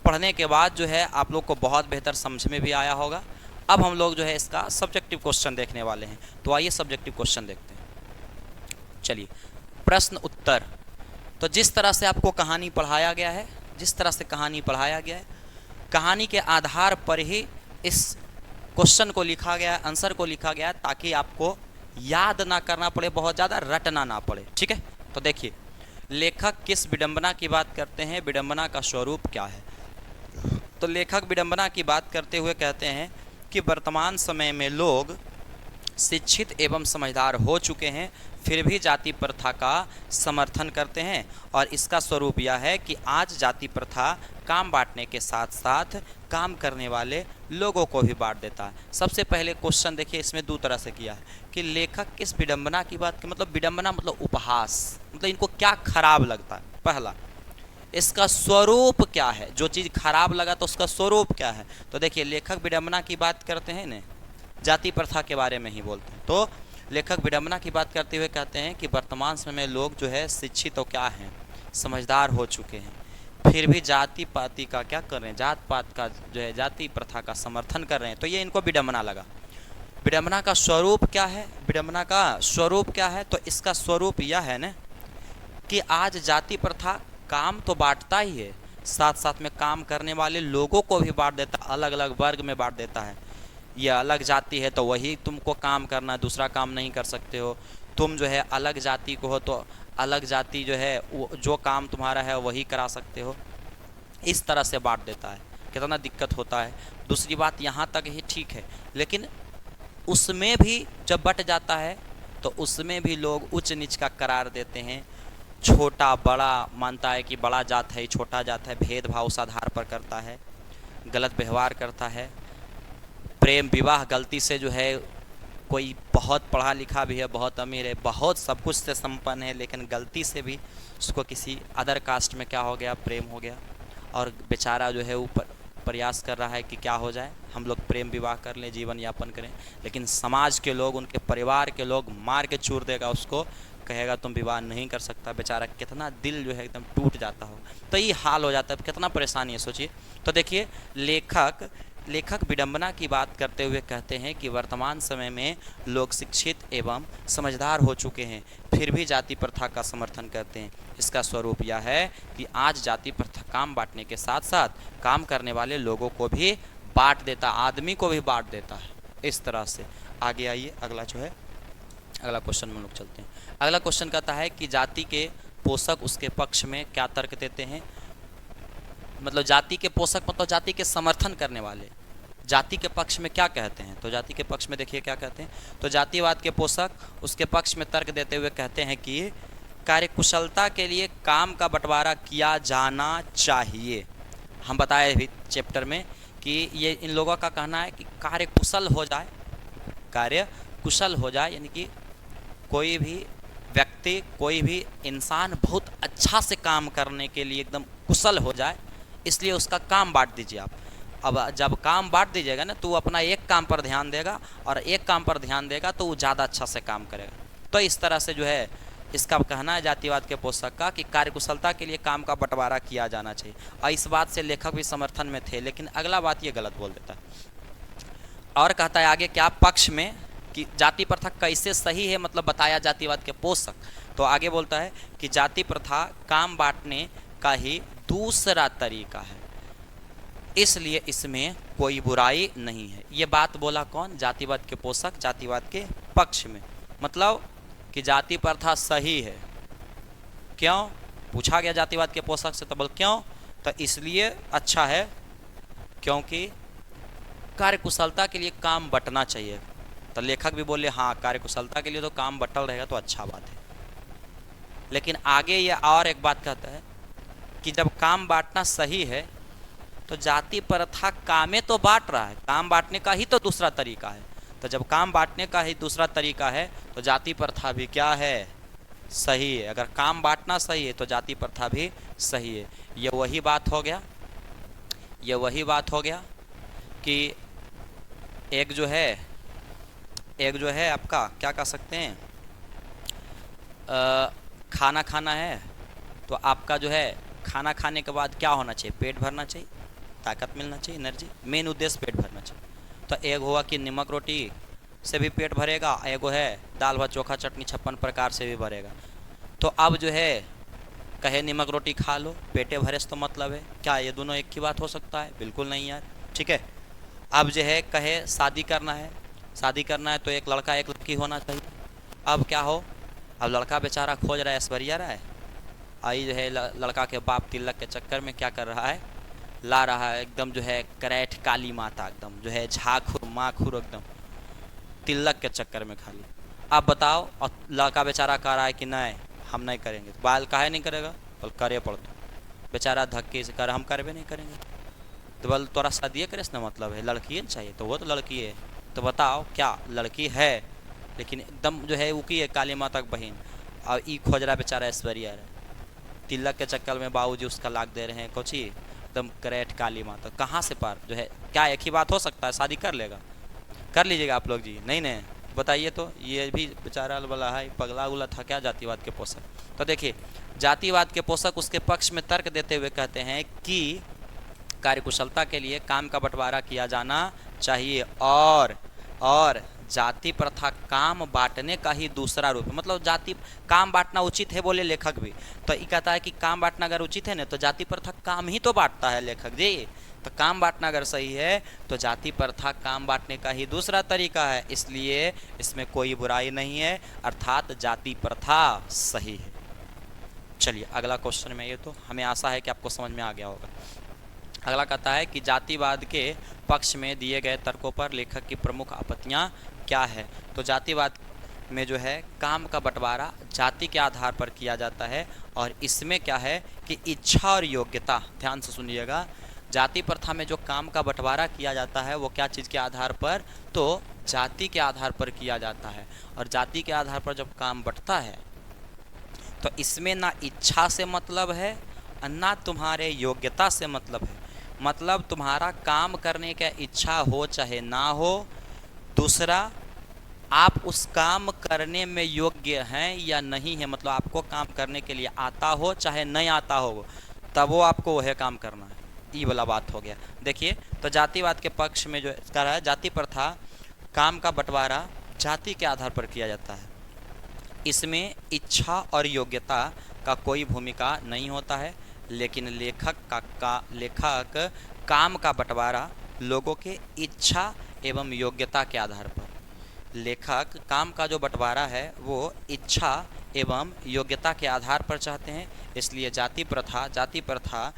पढ़ने के बाद जो है आप लोग को बहुत बेहतर समझ में भी आया होगा। अब हम लोग जो है इसका सब्जेक्टिव क्वेश्चन देखने वाले हैं। तो आइए सब्जेक्टिव क्वेश्चन देखते हैं। चलिए, प्रश्न उत्तर। तो जिस तरह से आपको कहानी पढ़ाया गया है, कहानी के आधार पर ही इस क्वेश्चन को लिखा गया, आंसर को लिखा गया, ताकि आपको याद ना करना पड़े, बहुत ज़्यादा रटना ना पड़े। ठीक है, तो देखिए, लेखक किस विडंबना की बात करते हैं, विडंबना का स्वरूप क्या है। तो लेखक विडंबना की बात करते हुए कहते हैं कि वर्तमान समय में लोग शिक्षित एवं समझदार हो चुके हैं, फिर भी जाति प्रथा का समर्थन करते हैं, और इसका स्वरूप यह है कि आज जाति प्रथा काम बांटने के साथ साथ काम करने वाले लोगों को भी बांट देता है। सबसे पहले क्वेश्चन देखिए, इसमें दो तरह से किया है कि लेखक किस विडंबना की बात की, मतलब विडंबना मतलब उपहास, मतलब इनको क्या खराब लगता है। पहला, इसका स्वरूप क्या है, जो चीज़ खराब लगा तो उसका स्वरूप क्या है। तो देखिए, लेखक विडंबना की बात करते हैं ना, जाति प्रथा के बारे में ही बोलते हैं। तो लेखक विडंबना की बात करते हुए कहते हैं कि वर्तमान समय में लोग जो है शिक्षित तो क्या हैं, समझदार हो चुके हैं, फिर भी जाति पाति का क्या कर रहे हैं, जात पात का जो है जाति प्रथा का समर्थन कर रहे हैं। तो ये इनको विडंबना लगा। विडंबना का स्वरूप क्या है, तो इसका स्वरूप यह है ना कि आज जाति प्रथा काम तो बांटता ही है, साथ साथ में काम करने वाले लोगों को भी बांट देता है, अलग अलग वर्ग में बांट देता है। ये अलग जाति है तो वही तुमको काम करना, दूसरा काम नहीं कर सकते हो। तुम जो है अलग जाति को हो तो अलग जाति जो है जो काम तुम्हारा है वही करा सकते हो। इस तरह से बांट देता है, कितना दिक्कत होता है। दूसरी बात, यहाँ तक ही ठीक है, लेकिन उसमें भी जब बट जाता है तो उसमें भी लोग उच्च नीच का करार देते हैं। छोटा बड़ा मानता है कि बड़ा जात है, छोटा जात है, भेदभाव उस आधार पर करता है, गलत व्यवहार करता है। प्रेम विवाह गलती से जो है, कोई बहुत पढ़ा लिखा भी है, बहुत अमीर है, बहुत सब कुछ से संपन्न है, लेकिन गलती से भी उसको किसी अदर कास्ट में क्या हो गया, प्रेम हो गया, और बेचारा जो है ऊपर प्रयास कर रहा है कि क्या हो जाए, हम लोग प्रेम विवाह कर लें, जीवन यापन करें। लेकिन समाज के लोग, उनके परिवार के लोग मार के चूर देगा उसको, कहेगा तुम विवाह नहीं कर सकता। बेचारा कितना दिल जो है एकदम टूट जाता हो। तो ये हाल हो जाता है, कितना परेशानी है सोचिए। तो देखिए, लेखक विडंबना की बात करते हुए कहते हैं कि वर्तमान समय में लोग शिक्षित एवं समझदार हो चुके हैं, फिर भी जाति प्रथा का समर्थन करते हैं। इसका स्वरूप यह है कि आज जाति प्रथा काम बांटने के साथ साथ काम करने वाले लोगों को भी बांट देता, आदमी को भी बांट देता है। इस तरह से आगे आइए, अगला क्वेश्चन में लोग चलते हैं। अगला क्वेश्चन कहता है कि जाति के पोषक उसके पक्ष में क्या तर्क देते हैं। मतलब जाति के पोषक मतलब जाति के समर्थन करने वाले जाति के पक्ष में क्या कहते हैं। तो जाति के पक्ष में देखिए क्या कहते हैं। तो जातिवाद के पोषक उसके पक्ष में तर्क देते हुए कहते हैं कि कार्यकुशलता के लिए काम का बंटवारा किया जाना चाहिए। हम बताए भी चैप्टर में कि ये इन लोगों का कहना है कि कार्यकुशल हो जाए, यानी कि कोई भी व्यक्ति, कोई भी इंसान बहुत अच्छा से काम करने के लिए एकदम कुशल हो जाए, इसलिए उसका काम बांट दीजिए आप। अब जब काम बांट दीजिएगा ना, तो वो अपना एक काम पर ध्यान देगा, और एक काम पर ध्यान देगा तो वो ज़्यादा अच्छा से काम करेगा। तो इस तरह से जो है इसका कहना है जातिवाद के पोषक का कि कार्यकुशलता के लिए काम का बंटवारा किया जाना चाहिए। और इस बात से लेखक भी समर्थन में थे, लेकिन अगला बात ये गलत बोल देता है और कहता है आगे क्या पक्ष में कि जाति प्रथा कैसे सही है, मतलब बताया जातिवाद के पोषक। तो आगे बोलता है कि जाति प्रथा काम बांटने का ही दूसरा तरीका है, इसलिए इसमें कोई बुराई नहीं है। ये बात बोला कौन? जातिवाद के पोषक, जातिवाद के पक्ष में। मतलब कि जाति प्रथा सही है। क्यों पूछा गया जातिवाद के पोषक से, तो बोल क्यों? तो इसलिए अच्छा है क्योंकि कार्यकुशलता के लिए काम बंटना चाहिए। तो लेखक भी बोले हाँ, कार्यकुशलता के लिए तो काम बंटल रहेगा तो अच्छा बात है। लेकिन आगे ये और एक बात कहता है कि जब काम बांटना सही है तो जाति प्रथा कामें तो बांट रहा है, काम बांटने का ही तो दूसरा तरीका है। तो जब काम बांटने का ही दूसरा तरीका है तो जाति प्रथा भी क्या है? सही है। अगर काम बांटना सही है तो जाति प्रथा भी सही है। ये वही बात हो गया कि एक जो है आपका क्या कह सकते हैं, खाना खाना है तो आपका जो है खाना खाने के बाद क्या होना चाहिए, पेट भरना चाहिए, ताकत मिलना चाहिए, एनर्जी, मेन उद्देश्य पेट भरना चाहिए। तो एक हुआ कि नमक रोटी से भी पेट भरेगा, एगो है दाल भात चोखा चटनी 56 प्रकार से भी भरेगा। तो अब जो है कहे नमक रोटी खा लो पेटे भरे से तो मतलब है क्या, ये दोनों एक ही बात हो सकता है? बिल्कुल नहीं यार, ठीक है। अब जो है कहे शादी करना है, शादी करना है तो एक लड़का एक लड़की होना चाहिए। अब क्या हो, अब लड़का बेचारा खोज रहा है, ऐश्वर्या रहा है, आई जो है लड़का के बाप तिलक के चक्कर में क्या कर रहा है, ला रहा है एकदम जो है करैठ काली माता, एकदम जो है झाखुर माखुर, एकदम तिलक के चक्कर में खाली। अब बताओ, और लड़का बेचारा कह रहा है कि नहीं हम नहीं करेंगे। तो बाल काहे नहीं करेगा, बोल करे पड़ता, बेचारा धक्के से कर हम करबे नहीं करेंगे। तो बोल तोरा शादी करे ना मतलब है, लड़की चाहिए, तो वो तो लड़की है। तो बताओ क्या लड़की है लेकिन एकदम जो है वो की है काली माता की बहन, और ई खोज रहा बेचारा ऐश्वर्या रहा, तिलक के चक्कर में बाबूजी उसका लाग दे रहे हैं कोची एकदम करेट काली माता। कहाँ से पार जो है, क्या एक ही बात हो सकता है, शादी कर लेगा, कर लीजिएगा आप लोग जी? नहीं नहीं, बताइए तो। ये भी बेचारा वाला है पगला उगला था क्या जातिवाद के पोषक। तो देखिए जातिवाद के पोषक उसके पक्ष में तर्क देते हुए कहते हैं कि कार्यकुशलता के लिए काम का बंटवारा किया जाना चाहिए, और जाति प्रथा काम बांटने का ही दूसरा रूप है। मतलब जाति काम बांटना उचित है बोले लेखक भी, तो ये कहता है कि काम बांटना अगर उचित है ना तो जाति प्रथा काम ही तो बांटता है लेखक जी। तो काम बांटना अगर सही है तो जाति प्रथा काम बांटने का ही दूसरा तरीका है, इसलिए इसमें कोई बुराई नहीं है, अर्थात जाति प्रथा सही है। चलिए अगला क्वेश्चन में, ये तो हमें आशा है कि आपको समझ में आ गया होगा। अगला कहता है कि जातिवाद के पक्ष में दिए गए तर्कों पर लेखक की प्रमुख आपत्तियां क्या है। तो जातिवाद में जो है काम का बंटवारा जाति के आधार पर किया जाता है, और इसमें क्या है कि इच्छा और योग्यता, ध्यान से सुनिएगा, जाति प्रथा में जो काम का बंटवारा किया जाता है वो क्या चीज़ के आधार पर, तो जाति के आधार पर किया जाता है। और जाति के आधार पर जब काम बंटता है तो इसमें ना इच्छा से मतलब है और ना तुम्हारे योग्यता से मतलब है। मतलब तुम्हारा काम करने का इच्छा हो चाहे ना हो, दूसरा आप उस काम करने में योग्य हैं या नहीं है, मतलब आपको काम करने के लिए आता हो चाहे नहीं आता हो, तब वो आपको वह काम करना है, ये वाला बात हो गया। देखिए तो जातिवाद के पक्ष में जो कह रहा है जाति प्रथा काम का बंटवारा जाति के आधार पर किया जाता है, इसमें इच्छा और योग्यता का कोई भूमिका नहीं होता है, लेकिन लेखक काम का बंटवारा लोगों के इच्छा एवं योग्यता के आधार पर, लेखक काम का जो बंटवारा है वो इच्छा एवं योग्यता के आधार पर चाहते हैं, इसलिए जाति प्रथा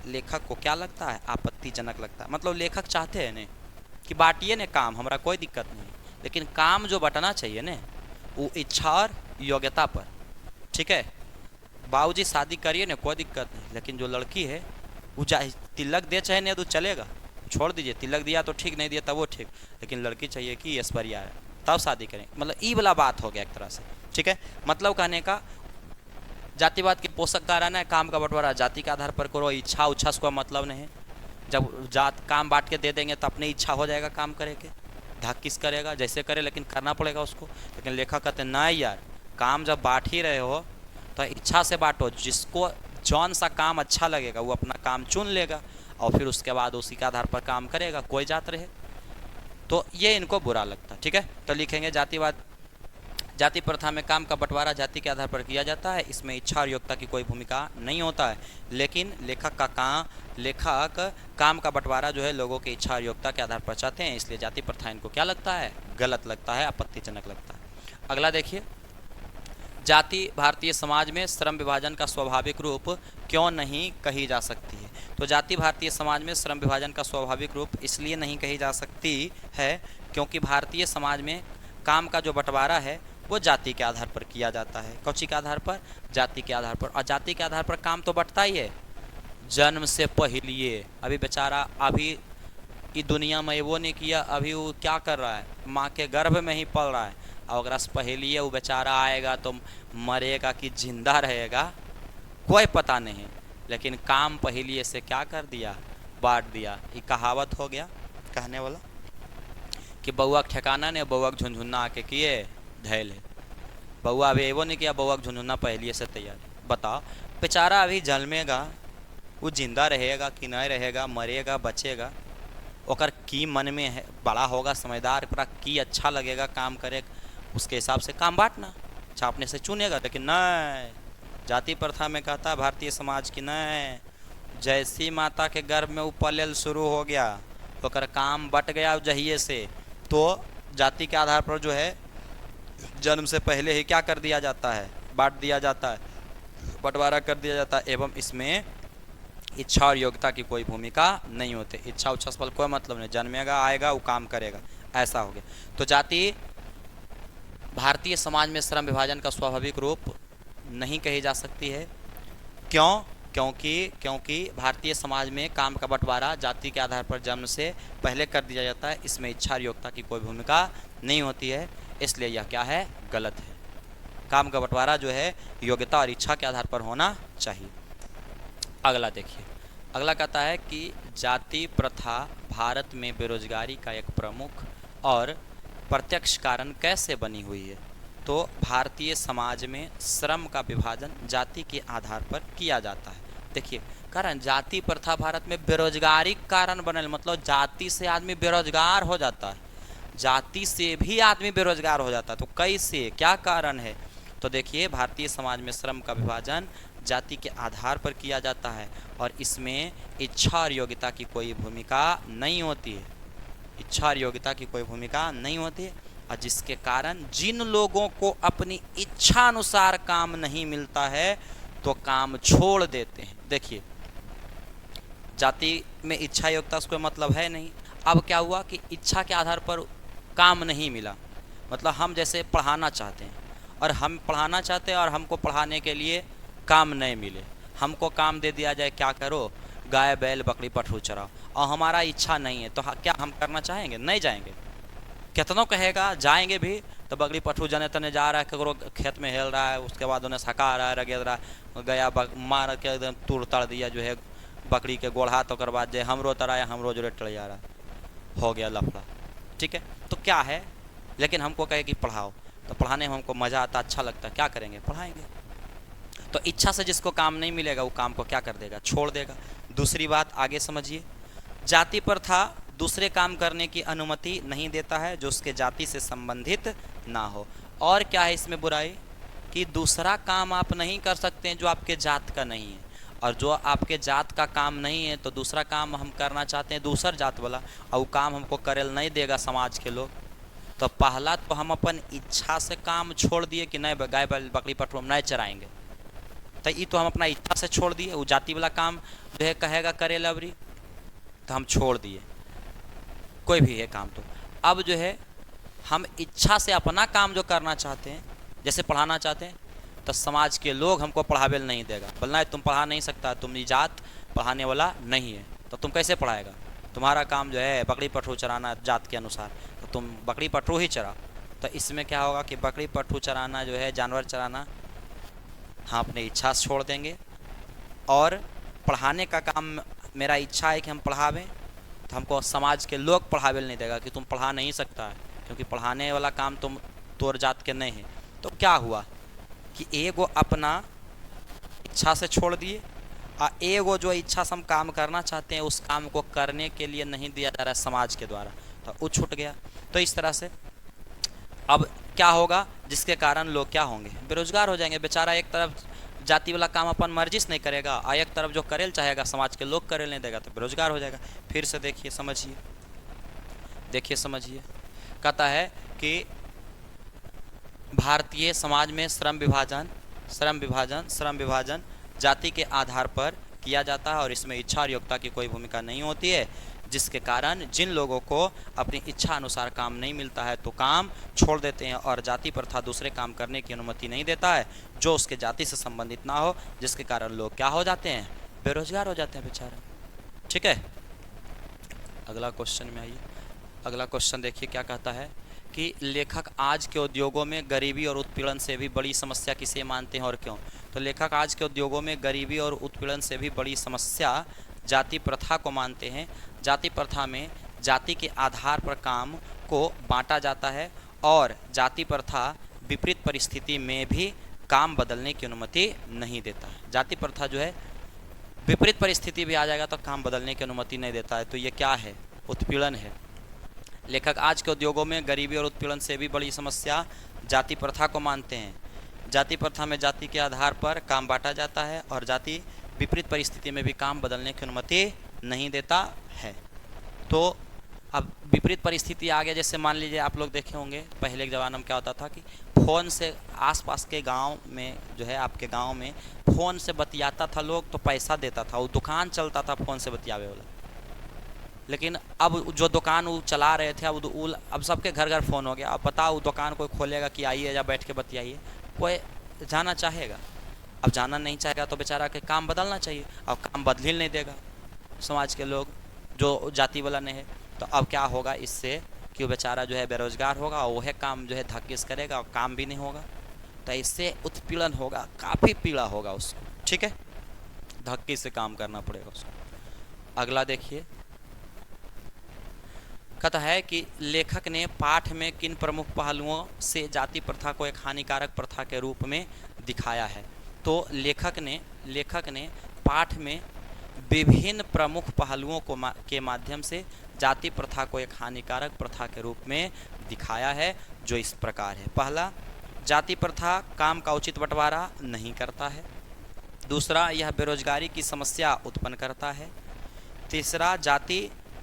लेखक को क्या लगता है, आपत्तिजनक लगता है। मतलब लेखक चाहते हैं ने कि बांटिए ने काम, हमारा कोई दिक्कत नहीं, लेकिन काम जो बंटना चाहिए ने वो इच्छा और योग्यता पर, ठीक है। बाबूजी शादी करिए ना कोई दिक्कत नहीं, लेकिन जो लड़की है वो चाहे तिलक दे चाहे नहीं तो चलेगा, छोड़ दीजिए, तिलक दिया तो ठीक, नहीं दिया तब वो ठीक, लेकिन लड़की चाहिए कि ऐश्वर्या है तब शादी करें। मतलब ये वाला बात हो गया एक तरह से, ठीक है। मतलब कहने का जातिवाद के पोषक कारण है काम का बंटवारा जाति के आधार पर करो, इच्छा उच्छा से कोई मतलब नहीं है। जब जात काम बांट के दे देंगे तो अपनी इच्छा हो जाएगा काम करे के, धक किस करेगा जैसे करे, लेकिन करना पड़ेगा उसको। लेकिन लेखक कहते हैं नहीं यार, काम जब बांट ही रहे हो तो इच्छा से बांटो, जिसको जौन सा काम अच्छा लगेगा वो अपना काम चुन लेगा और फिर उसके बाद उसी के आधार पर काम करेगा, कोई जात रहे। तो ये इनको बुरा लगता है, ठीक है। तो लिखेंगे जाति प्रथा में काम का बंटवारा जाति के आधार पर किया जाता है, इसमें इच्छा और योग्यता की कोई भूमिका नहीं होता है, लेकिन लेखक काम का बंटवारा जो है लोगों की इच्छा और योग्यता के आधार पर चाहते हैं, इसलिए जाति प्रथा इनको क्या लगता है, गलत लगता है, आपत्तिजनक लगता है। अगला देखिए, जाति भारतीय समाज में श्रम विभाजन का स्वाभाविक रूप क्यों नहीं कही जा सकती है। तो जाति भारतीय समाज में श्रम विभाजन का स्वाभाविक रूप इसलिए नहीं कही जा सकती है क्योंकि भारतीय समाज में काम का जो बंटवारा है वो जाति के आधार पर किया जाता है। कौची के आधार पर, जाति के आधार पर। और जाति के आधार पर काम तो बंटता ही है जन्म से पहले। अभी बेचारा अभी इस दुनिया में वो नहीं किया, अभी वो क्या कर रहा है, माँ के गर्भ में ही पल रहा है, और अगर पहले वो बेचारा आएगा तो मरेगा कि जिंदा रहेगा कोई पता नहीं, लेकिन काम पहले से क्या कर दिया, बांट दिया। ये कहावत हो गया कहने वाला कि बउआ ठिकाना ने बउआ झुनझुना आके किए धैल है। बउआ अभी वो नहीं किया, बउआ झुनझुना पहले से तैयार है। बताओ, बेचारा अभी जन्मेगा, वो जिंदा रहेगा कि नहीं रहेगा, मरेगा बचेगा, ओकर की मन में है, बड़ा होगा समझदार, पूरा की अच्छा लगेगा काम करे, उसके हिसाब से काम बांटना, छापने से चुनेगा। लेकिन नहीं, जाति प्रथा में कहता है भारतीय समाज की नहीं, जैसी माता के गर्भ में उपलेल शुरू हो गया, ओकर काम बट गया जहिए से, तो जाति के आधार पर जो है जन्म से पहले ही क्या कर दिया जाता है, बांट दिया जाता है, बंटवारा कर दिया जाता है। एवं इसमें इच्छा और योग्यता की कोई भूमिका नहीं होती। इच्छा उच्छा से कोई मतलब नहीं, जन्मेगा आएगा वो काम करेगा, ऐसा हो गया। तो जाति भारतीय समाज में श्रम विभाजन का स्वाभाविक रूप नहीं कही जा सकती है। क्यों? क्योंकि भारतीय समाज में काम का बंटवारा जाति के आधार पर जन्म से पहले कर दिया जाता है, इसमें इच्छा और योग्यता की कोई भूमिका नहीं होती है, इसलिए यह क्या है, गलत है। काम का बंटवारा जो है योग्यता और इच्छा के आधार पर होना चाहिए। अगला देखिए, अगला कहता है कि जाति प्रथा भारत में बेरोजगारी का एक प्रमुख और प्रत्यक्ष कारण कैसे बनी हुई है। तो भारतीय समाज में श्रम का विभाजन जाति के आधार पर किया जाता है। देखिए कारण, जाति प्रथा भारत में बेरोजगारी कारण बनल, मतलब जाति से आदमी बेरोजगार हो जाता है, जाति से भी आदमी बेरोजगार हो जाता है। तो कैसे, क्या कारण है? तो देखिए भारतीय समाज में श्रम का विभाजन जाति के आधार पर किया जाता है और इसमें इच्छा और योग्यता की कोई भूमिका नहीं होती है, इच्छा और योग्यता की कोई भूमिका नहीं होती है, और जिसके कारण जिन लोगों को अपनी इच्छा अनुसार काम नहीं मिलता है तो काम छोड़ देते हैं। देखिए जाति में इच्छा योग्यता से कोई मतलब है नहीं। अब क्या हुआ कि इच्छा के आधार पर काम नहीं मिला, मतलब हम जैसे पढ़ाना चाहते हैं और हम पढ़ाना चाहते हैं और हमको पढ़ाने के लिए काम नहीं मिले, हमको काम दे दिया जाए क्या करो, गाय बैल बकरी पठरू चराओ, और हमारा इच्छा नहीं है, तो क्या हम करना चाहेंगे? नहीं जाएंगे। कितनों कहेगा जाएंगे भी तो बकरी पठरू जने तने जा रहा है, करो खेत में हेल रहा है, उसके बाद उन्हें सका रहा है, रगेद रहा है, गया मार के एकदम तोड़ तड़ दिया जो है बकरी के गोड़ हाथ, और बाद जो हमरो तराया हमरो जो टल जा रहा है, हो गया लफड़ा। ठीक है, तो क्या है, लेकिन हमको कहे कि पढ़ाओ, तो पढ़ाने में हमको मज़ा आता, अच्छा लगता है, क्या करेंगे, पढ़ाएंगे। तो इच्छा से जिसको काम नहीं मिलेगा वो काम को क्या कर देगा, छोड़ देगा। दूसरी बात आगे समझिए, जाति प्रथा दूसरे काम करने की अनुमति नहीं देता है जो उसके जाति से संबंधित ना हो। और क्या है इसमें बुराई कि दूसरा काम आप नहीं कर सकते हैं जो आपके जात का नहीं है, और जो आपके जात का काम नहीं है तो दूसरा काम हम करना चाहते हैं दूसर जात वाला, और वो काम हमको करेल नहीं देगा समाज के लोग। तो पहला तो हम अपन इच्छा से काम छोड़ दिए कि नहीं गाय बकरी पठरू हम नहीं चराएंगे, तो ये तो हम अपना इच्छा से छोड़ दिए, वो जाति वाला काम जो है कहेगा करे लवरी तो हम छोड़ दिए, कोई भी है काम। तो अब जो है हम इच्छा से अपना काम जो करना चाहते हैं, जैसे पढ़ाना चाहते हैं, तो समाज के लोग हमको पढ़ावे नहीं देगा, बोलना है तुम पढ़ा नहीं सकता, तुम ये जात पढ़ाने वाला नहीं है, तो तुम कैसे पढ़ाएगा, तुम्हारा काम जो है बकरी पठरू चराना जात के अनुसार, तो तुम बकरी पठरू ही चरा। तो इसमें क्या होगा कि बकरी पठरू चराना जो है, जानवर चराना, हम अपने इच्छा से छोड़ देंगे, और पढ़ाने का काम मेरा इच्छा है कि हम पढ़ावें, तो हमको समाज के लोग पढ़ावे नहीं देगा कि तुम पढ़ा नहीं सकता है, क्योंकि पढ़ाने वाला काम तुम तोर जात के नहीं है। तो क्या हुआ कि एगो अपना इच्छा से छोड़ दिए, और एगो जो इच्छा से हम काम करना चाहते हैं उस काम को करने के लिए नहीं दिया जा रहा है समाज के द्वारा, तो वो छूट गया। तो इस तरह से अब क्या होगा, जिसके कारण लोग क्या होंगे, बेरोजगार हो जाएंगे। बेचारा एक तरफ जाति वाला काम अपन मर्जी से नहीं करेगा, और एक तरफ जो करेल चाहेगा समाज के लोग करेल नहीं देगा, तो बेरोजगार हो जाएगा। फिर से देखिए समझिए, समझिए, कहता है कि भारतीय समाज में श्रम विभाजन जाति के आधार पर किया जाता है और इसमें इच्छा और योग्यता की कोई भूमिका नहीं होती है, जिसके कारण जिन लोगों को अपनी इच्छा अनुसार काम नहीं मिलता है तो काम छोड़ देते हैं, और जाति प्रथा दूसरे काम करने की अनुमति नहीं देता है जो उसके जाति से संबंधित ना हो, जिसके कारण लोग क्या हो जाते हैं, बेरोजगार हो जाते हैं बेचारे। ठीक है, अगला क्वेश्चन में आइए। अगला क्वेश्चन देखिए क्या कहता है कि लेखक आज के उद्योगों में गरीबी और उत्पीड़न से भी बड़ी समस्या किसे मानते हैं और क्यों। तो लेखक आज के उद्योगों में गरीबी और उत्पीड़न से भी बड़ी समस्या जाति प्रथा को मानते हैं। जाति प्रथा में जाति के आधार पर काम को बांटा जाता है और जाति प्रथा विपरीत परिस्थिति में भी काम बदलने की अनुमति नहीं देता है। जाति प्रथा जो है विपरीत परिस्थिति भी आ जाएगा तो काम बदलने की अनुमति नहीं देता है। तो ये क्या है? उत्पीड़न है। लेखक आज के उद्योगों में गरीबी और उत्पीड़न से भी बड़ी समस्या जाति प्रथा को मानते हैं। जाति प्रथा में जाति के आधार पर काम बांटा जाता है और जाति विपरीत परिस्थिति में भी काम बदलने की अनुमति नहीं देता है। तो अब विपरीत परिस्थिति आ गया, जैसे मान लीजिए आप लोग देखे होंगे पहले के ज़माने में क्या होता था कि फ़ोन से आसपास के गांव में जो है, आपके गांव में फ़ोन से बतियाता था लोग तो पैसा देता था, वो दुकान चलता था फ़ोन से बतियावे वाला। लेकिन अब जो दुकान वो चला रहे थे अब सबके घर घर फ़ोन हो गया। अब बताओ दुकान कोई खोलेगा कि आइए या बैठ के बतियाइए? कोई जाना चाहेगा? अब जाना नहीं चाहेगा तो बेचारा के काम बदलना चाहिए। अब काम बदल ही नहीं देगा समाज के लोग जो जाति वाला नहीं है, तो अब क्या होगा इससे कि वो बेचारा जो है बेरोजगार होगा और वह काम जो है धक्किस करेगा और काम भी नहीं होगा। तो इससे उत्पीड़न होगा, काफ़ी पीड़ा होगा उसको, ठीक है, धक्की से काम करना पड़ेगा उसको। अगला देखिए, कहता है कि लेखक ने पाठ में किन प्रमुख पहलुओं से जाति प्रथा को एक हानिकारक प्रथा के रूप में दिखाया है। तो लेखक ने पाठ में विभिन्न प्रमुख पहलुओं के माध्यम से जाति प्रथा को एक हानिकारक प्रथा के रूप में दिखाया है, जो इस प्रकार है। पहला, जाति प्रथा काम का उचित बंटवारा नहीं करता है। दूसरा, यह बेरोजगारी की समस्या उत्पन्न करता है। तीसरा, जाति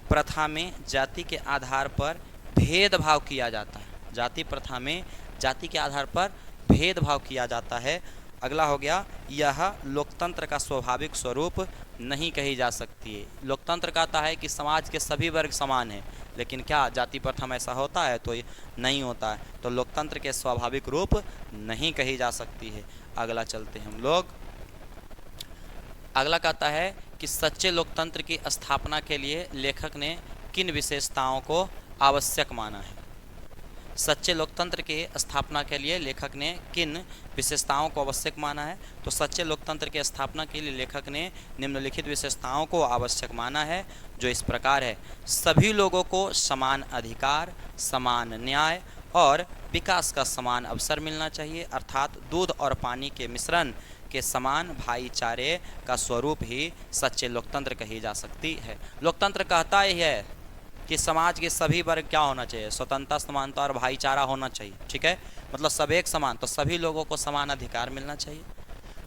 प्रथा में जाति के आधार पर भेदभाव किया जाता है। जाति प्रथा में जाति के आधार पर भेदभाव किया जाता है। अगला हो गया, यह लोकतंत्र का स्वाभाविक स्वरूप नहीं कही जा सकती है। लोकतंत्र कहता है कि समाज के सभी वर्ग समान हैं, लेकिन क्या जाति प्रथा में ऐसा होता है? तो नहीं होता है। तो लोकतंत्र के स्वाभाविक रूप नहीं कही जा सकती है। अगला चलते हैं हम लोग। अगला कहता है कि सच्चे लोकतंत्र की स्थापना के लिए लेखक ने किन विशेषताओं को आवश्यक माना है। सच्चे लोकतंत्र के स्थापना के लिए लेखक ने किन विशेषताओं को आवश्यक माना है। तो सच्चे लोकतंत्र की स्थापना के लिए लेखक ने निम्नलिखित विशेषताओं को आवश्यक माना है, जो इस प्रकार है। सभी लोगों को समान अधिकार, समान न्याय और विकास का समान अवसर मिलना चाहिए, अर्थात दूध और पानी के मिश्रण के समान भाईचारे का स्वरूप ही सच्चे लोकतंत्र कही जा सकती है। लोकतंत्र कहता ही है कि समाज के सभी वर्ग क्या होना चाहिए? स्वतंत्रता, समानता और भाईचारा होना चाहिए, ठीक है, मतलब सब एक समान। तो सभी लोगों को समान अधिकार मिलना चाहिए,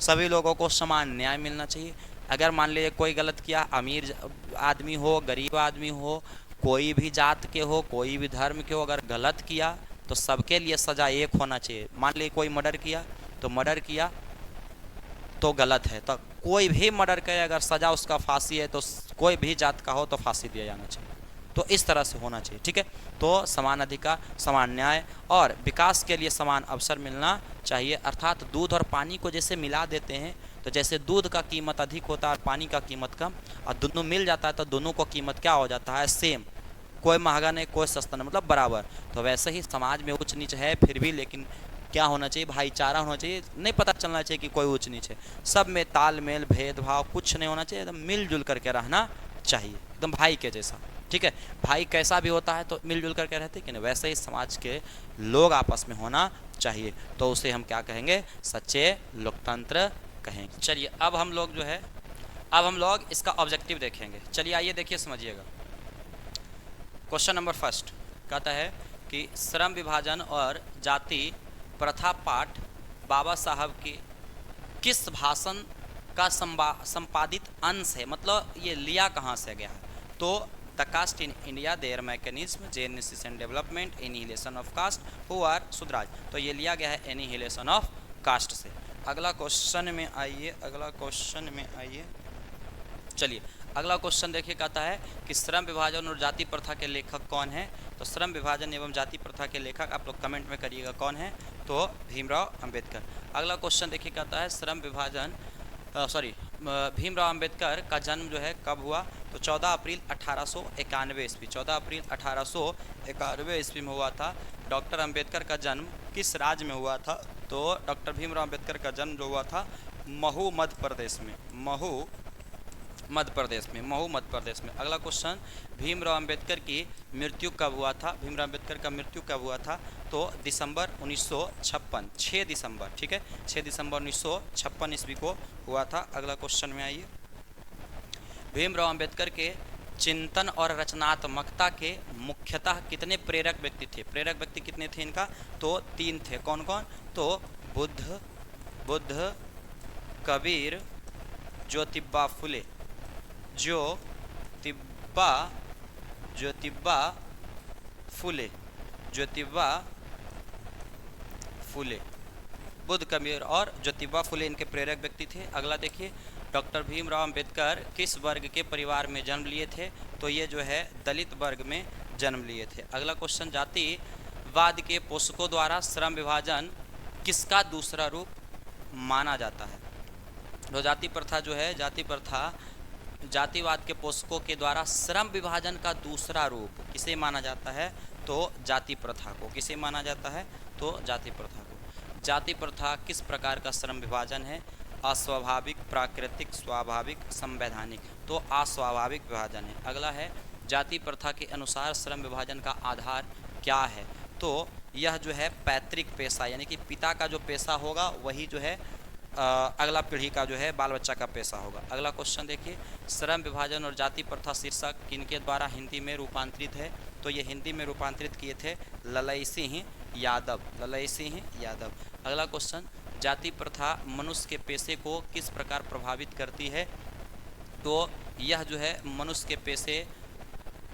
सभी लोगों को समान न्याय मिलना चाहिए। अगर मान लीजिए कोई गलत किया, अमीर आदमी हो, गरीब आदमी हो, कोई भी जात के हो, कोई भी धर्म के हो, अगर गलत किया तो सबके लिए सज़ा एक होना चाहिए। मान लीजिए कोई मर्डर किया तो मर्डर किया तो गलत है, तो कोई भी मर्डर करे अगर सज़ा उसका फांसी है तो कोई भी जात का हो तो फांसी दिया जाना चाहिए। तो इस तरह से होना चाहिए, ठीक है। तो समान अधिकार, समान न्याय और विकास के लिए समान अवसर मिलना चाहिए, अर्थात दूध और पानी को जैसे मिला देते हैं, तो जैसे दूध का कीमत अधिक होता है और पानी का कीमत कम, और दोनों मिल जाता है तो दोनों को कीमत क्या हो जाता है? सेम, कोई महंगा नहीं कोई सस्ता नहीं, मतलब बराबर। तो वैसे ही समाज में ऊंच नीच है फिर भी, लेकिन क्या होना चाहिए? भाईचारा होना चाहिए। नहीं पता चलना चाहिए कि कोई ऊंच नीच है, सब में तालमेल, भेदभाव कुछ नहीं होना चाहिए, एकदम मिलजुल करके रहना चाहिए, एकदम भाई के जैसा, ठीक है। भाई कैसा भी होता है तो मिलजुल करके रहते कि नहीं, वैसे ही समाज के लोग आपस में होना चाहिए, तो उसे हम क्या कहेंगे? सच्चे लोकतंत्र कहेंगे। चलिए अब हम लोग जो है, अब हम लोग इसका ऑब्जेक्टिव देखेंगे। चलिए आइए देखिए, समझिएगा। क्वेश्चन नंबर फर्स्ट कहता है कि श्रम विभाजन और जाति प्रथा पाठ बाबा साहब के किस भाषण का संपादित अंश है, मतलब ये लिया कहाँ से गया है? तो the caste in India, their mechanism, genesis and development, annihilation of caste, who are Shudras. तो ये लिया गया है एनिहिलेशन ऑफ कास्ट से। अगला क्वेश्चन में आइए, अगला क्वेश्चन में आइए। चलिए अगला क्वेश्चन देखिए, कहता है कि श्रम विभाजन और जाति प्रथा के लेखक कौन है। तो श्रम विभाजन एवं जाति प्रथा के लेखक आप लोग कमेंट में करिएगा कौन है, तो भीमराव अंबेडकर। अगला क्वेश्चन देखिए, कहता है श्रम विभाजन भीमराव अंबेडकर का जन्म जो है कब हुआ? तो 14 अप्रैल 1891 ईस्वी, 14 अप्रैल 1891 ईस्वी में हुआ था। डॉक्टर अंबेडकर का जन्म किस राज्य में हुआ था? तो डॉक्टर भीमराव अंबेडकर का जन्म जो हुआ था महू मध्य प्रदेश में, महू मध्य प्रदेश में, महू मध्य प्रदेश में। अगला क्वेश्चन, भीमराव अंबेडकर की मृत्यु कब हुआ था? भीमराव अंबेडकर का मृत्यु कब हुआ था? तो दिसंबर 1956, 6 दिसंबर, ठीक है, 6 दिसंबर 1956 ईस्वी को हुआ था। अगला क्वेश्चन में आइए, भीमराव अंबेडकर के चिंतन और रचनात्मकता के मुख्यतः कितने प्रेरक व्यक्ति थे? प्रेरक व्यक्ति कितने थे इनका? तो 3 थे। कौन कौन? तो बुद्ध, कबीर, ज्योतिबा फुले। ज्योतिबा फुले, बुद्ध, कबीर और ज्योतिबा फुले इनके प्रेरक व्यक्ति थे। अगला देखिए, डॉक्टर भीमराव अंबेडकर किस वर्ग के परिवार में जन्म लिए थे? तो ये जो है दलित वर्ग में जन्म लिए थे। अगला क्वेश्चन, जातिवाद के पोषकों द्वारा श्रम विभाजन किसका दूसरा रूप माना जाता है? तो जाति प्रथा जो है, जाति प्रथा जातिवाद के पोषकों के द्वारा श्रम विभाजन का दूसरा रूप किसे माना जाता है? तो जाति प्रथा को। किसे माना जाता है? तो जाति प्रथा को। जाति प्रथा किस प्रकार का श्रम विभाजन है? अस्वाभाविक, प्राकृतिक, स्वाभाविक, संवैधानिक। तो अस्वाभाविक विभाजन है। अगला है, जाति प्रथा के अनुसार श्रम विभाजन का आधार क्या है? तो यह जो है पैतृक पेशा, यानी कि पिता का जो पेशा होगा वही जो है अगला पीढ़ी का जो है बाल बच्चा का पेशा होगा। अगला क्वेश्चन देखिए, श्रम विभाजन और जाति प्रथा शीर्षक किनके द्वारा हिंदी में रूपांतरित है? तो ये हिंदी में रूपांतरित किए थे ललई सिंह यादव। अगला क्वेश्चन, जाति प्रथा मनुष्य के पेशे को किस प्रकार प्रभावित करती है? तो यह जो है मनुष्य के पेशे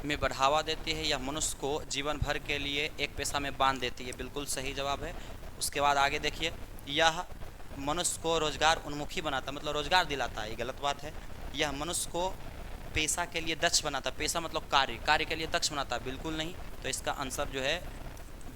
में बढ़ावा देती है या मनुष्य को जीवन भर के लिए एक पेशा में बांध देती है। बिल्कुल सही जवाब है। उसके बाद आगे देखिए, यह मनुष्य को रोजगार उन्मुखी बनाता, मतलब रोजगार दिलाता है, ये गलत बात है। यह मनुष्य को पेशा के लिए दक्ष बनाता, पेशा मतलब कार्य के लिए दक्ष बनाता, बिल्कुल नहीं। तो इसका आंसर जो है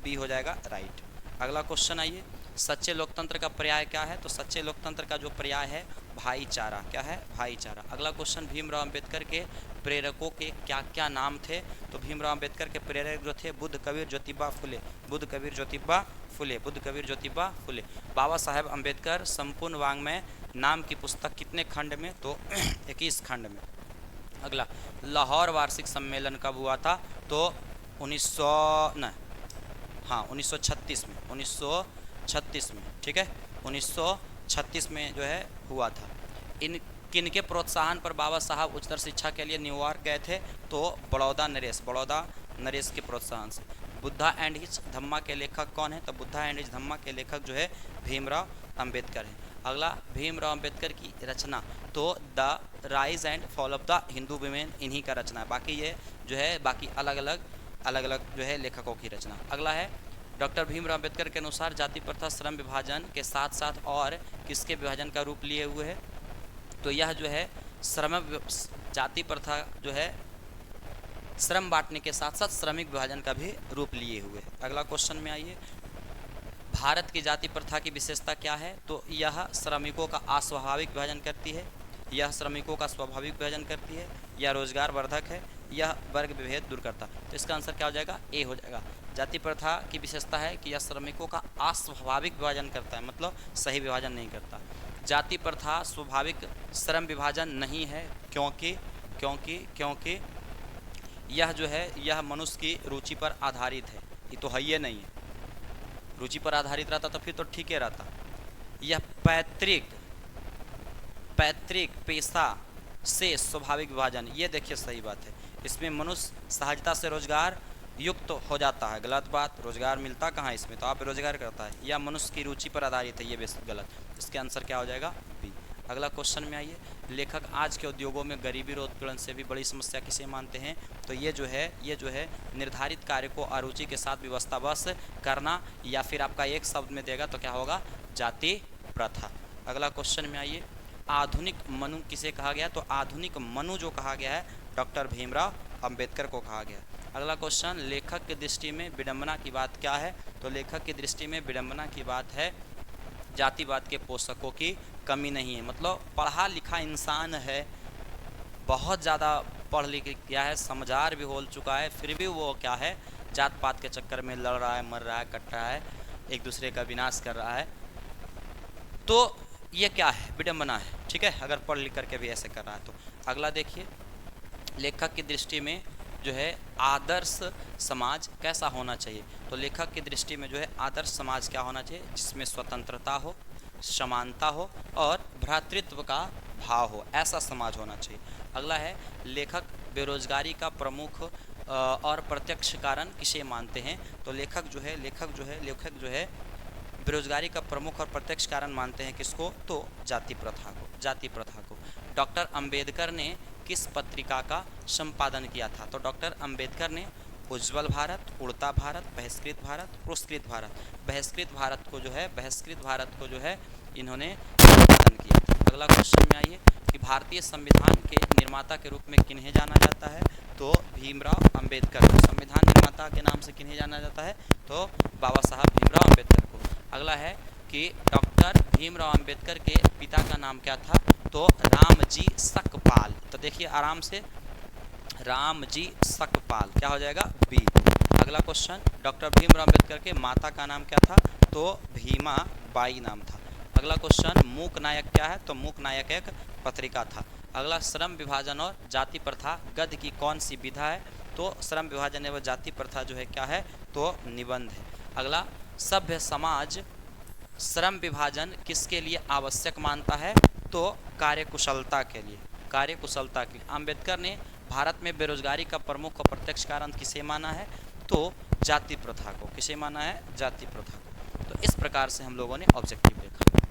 बी हो जाएगा, राइट। अगला क्वेश्चन आइए, सच्चे लोकतंत्र का पर्याय क्या है? तो सच्चे लोकतंत्र का जो पर्याय है भाईचारा। क्या है? भाईचारा। अगला क्वेश्चन, भीमराव अंबेडकर के प्रेरकों के क्या क्या नाम थे? तो भीमराव अंबेडकर के प्रेरक जो थे बुद्ध, कबीर, ज्योतिबा फुले। बाबा साहेब अंबेडकर संपूर्ण वाङ्मय नाम की पुस्तक कितने खंड में? तो 21 खंड में। अगला, लाहौर वार्षिक सम्मेलन कब हुआ था? तो 1936 में, ठीक है, 1936 में जो है हुआ था। इन किनके प्रोत्साहन पर बाबा साहब उच्चतर शिक्षा के लिए न्यूयॉर्क गए थे? तो बड़ौदा नरेश के प्रोत्साहन से। बुद्धा एंड हिज धम्मा के लेखक कौन है? तो बुद्धा एंड हिज धम्मा के लेखक जो है भीमराव अंबेडकर हैं। अगला, भीमराव अंबेडकर की रचना, तो the rise and fall of the Hindu women इन्हीं का रचना है। बाकी ये जो है बाकी अलग अलग जो है लेखकों की रचना। अगला है, डॉक्टर भीमराव अंबेडकर के अनुसार जाति प्रथा श्रम विभाजन के साथ साथ और किसके विभाजन का रूप लिए हुए है? तो यह जो है जाति प्रथा जो है श्रम बांटने के साथ साथ श्रमिक विभाजन का भी रूप लिए हुए है। अगला क्वेश्चन में आइए, भारत की जाति प्रथा की विशेषता क्या है? तो यह श्रमिकों का अस्वाभाविक विभाजन करती है, यह श्रमिकों का स्वाभाविक विभाजन करती है, यह रोजगार वर्धक है, यह वर्ग विभेद दूर करता। तो इसका आंसर क्या हो जाएगा? ए हो जाएगा। जाति प्रथा की विशेषता है कि यह श्रमिकों का अस्वाभाविक विभाजन करता है, मतलब सही विभाजन नहीं करता। जाति प्रथा स्वाभाविक श्रम विभाजन नहीं है, क्योंकि यह जो है यह मनुष्य की रुचि पर आधारित है। ये तो है ही नहीं है, रुचि पर आधारित रहता तो फिर तो ठीक ही रहता। यह पैतृक पेशा से स्वाभाविक विभाजन, ये देखिए सही बात है। इसमें मनुष्य सहजता से रोजगार युक्त हो जाता है, गलत बात। रोजगार मिलता कहाँ इसमें? तो आप रोजगार करता है। या मनुष्य की रुचि पर आधारित है, ये भी गलत। इसके आंसर क्या हो जाएगा? बी। अगला क्वेश्चन में आइए, लेखक आज के उद्योगों में गरीबी और उत्पीड़न से भी बड़ी समस्या किसे मानते हैं? तो ये जो है निर्धारित कार्य को अरुचि के साथ व्यवस्थाबद्ध करना, या फिर आपका एक शब्द में देगा तो क्या होगा? जाति प्रथा। अगला क्वेश्चन में आइए, आधुनिक मनु किसे कहा गया? तो आधुनिक मनु जो कहा गया है डॉक्टर भीमराव अंबेडकर को कहा गया। अगला क्वेश्चन, लेखक की दृष्टि में विडंबना की बात क्या है? तो लेखक की दृष्टि में विडंबना की बात है जातिवाद के पोषकों की कमी नहीं है, मतलब पढ़ा लिखा इंसान है, बहुत ज़्यादा पढ़ लिख गया है, समझदार भी हो चुका है, फिर भी वो क्या है जात पात के चक्कर में लड़ रहा है, मर रहा है, कट रहा है, एक दूसरे का विनाश कर रहा है। तो ये क्या है? विडंबना है, ठीक है, अगर पढ़ लिख करके भी ऐसे कर रहा है तो। अगला देखिए, लेखक की दृष्टि में जो है आदर्श समाज कैसा होना चाहिए। तो लेखक की दृष्टि में जो है आदर्श समाज क्या होना चाहिए, जिसमें स्वतंत्रता हो, समानता हो और भ्रातृत्व का भाव हो, ऐसा समाज होना चाहिए। अगला है, लेखक बेरोजगारी का प्रमुख और प्रत्यक्ष कारण किसे मानते हैं। तो लेखक जो है बेरोजगारी का प्रमुख और प्रत्यक्ष कारण मानते हैं किसको, तो जाति प्रथा को। डॉक्टर अंबेडकर ने किस पत्रिका का संपादन किया था। तो डॉक्टर अंबेडकर ने उज्ज्वल भारत, उड़ता भारत, बहिष्कृत भारत, पुरस्कृत भारत, बहिष्कृत भारत को जो है इन्होंने संपादन किया था। अगला क्वेश्चन में आइए कि भारतीय संविधान के निर्माता के रूप में किन्हें जाना जाता है। तो भीमराव अंबेडकर को संविधान निर्माता के नाम से किन्हें जाना जाता है, तो बाबा साहब भीमराव अंबेडकर को। अगला है कि डॉक्टर भीमराव अंबेडकर के पिता का नाम क्या था। तो रामजी सकपाल। तो देखिए आराम से, रामजी सकपाल क्या हो जाएगा, बी। अगला क्वेश्चन, डॉक्टर भीमराव अंबेडकर के माता का नाम क्या था। तो भीमा बाई नाम था। अगला क्वेश्चन, मूक नायक क्या है। तो मूक नायक एक पत्रिका था। अगला, श्रम विभाजन और जाति प्रथा गद्य की कौन सी विधा है। तो श्रम विभाजन एवं जाति प्रथा जो है क्या है, तो निबंध है। अगला, सभ्य समाज श्रम विभाजन किसके लिए आवश्यक मानता है। तो कार्यकुशलता के लिए। अंबेडकर ने भारत में बेरोजगारी का प्रमुख और प्रत्यक्ष कारण किसे माना है। तो जाति प्रथा को। किसे माना है, जाति प्रथा को। तो इस प्रकार से हम लोगों ने ऑब्जेक्टिव देखा।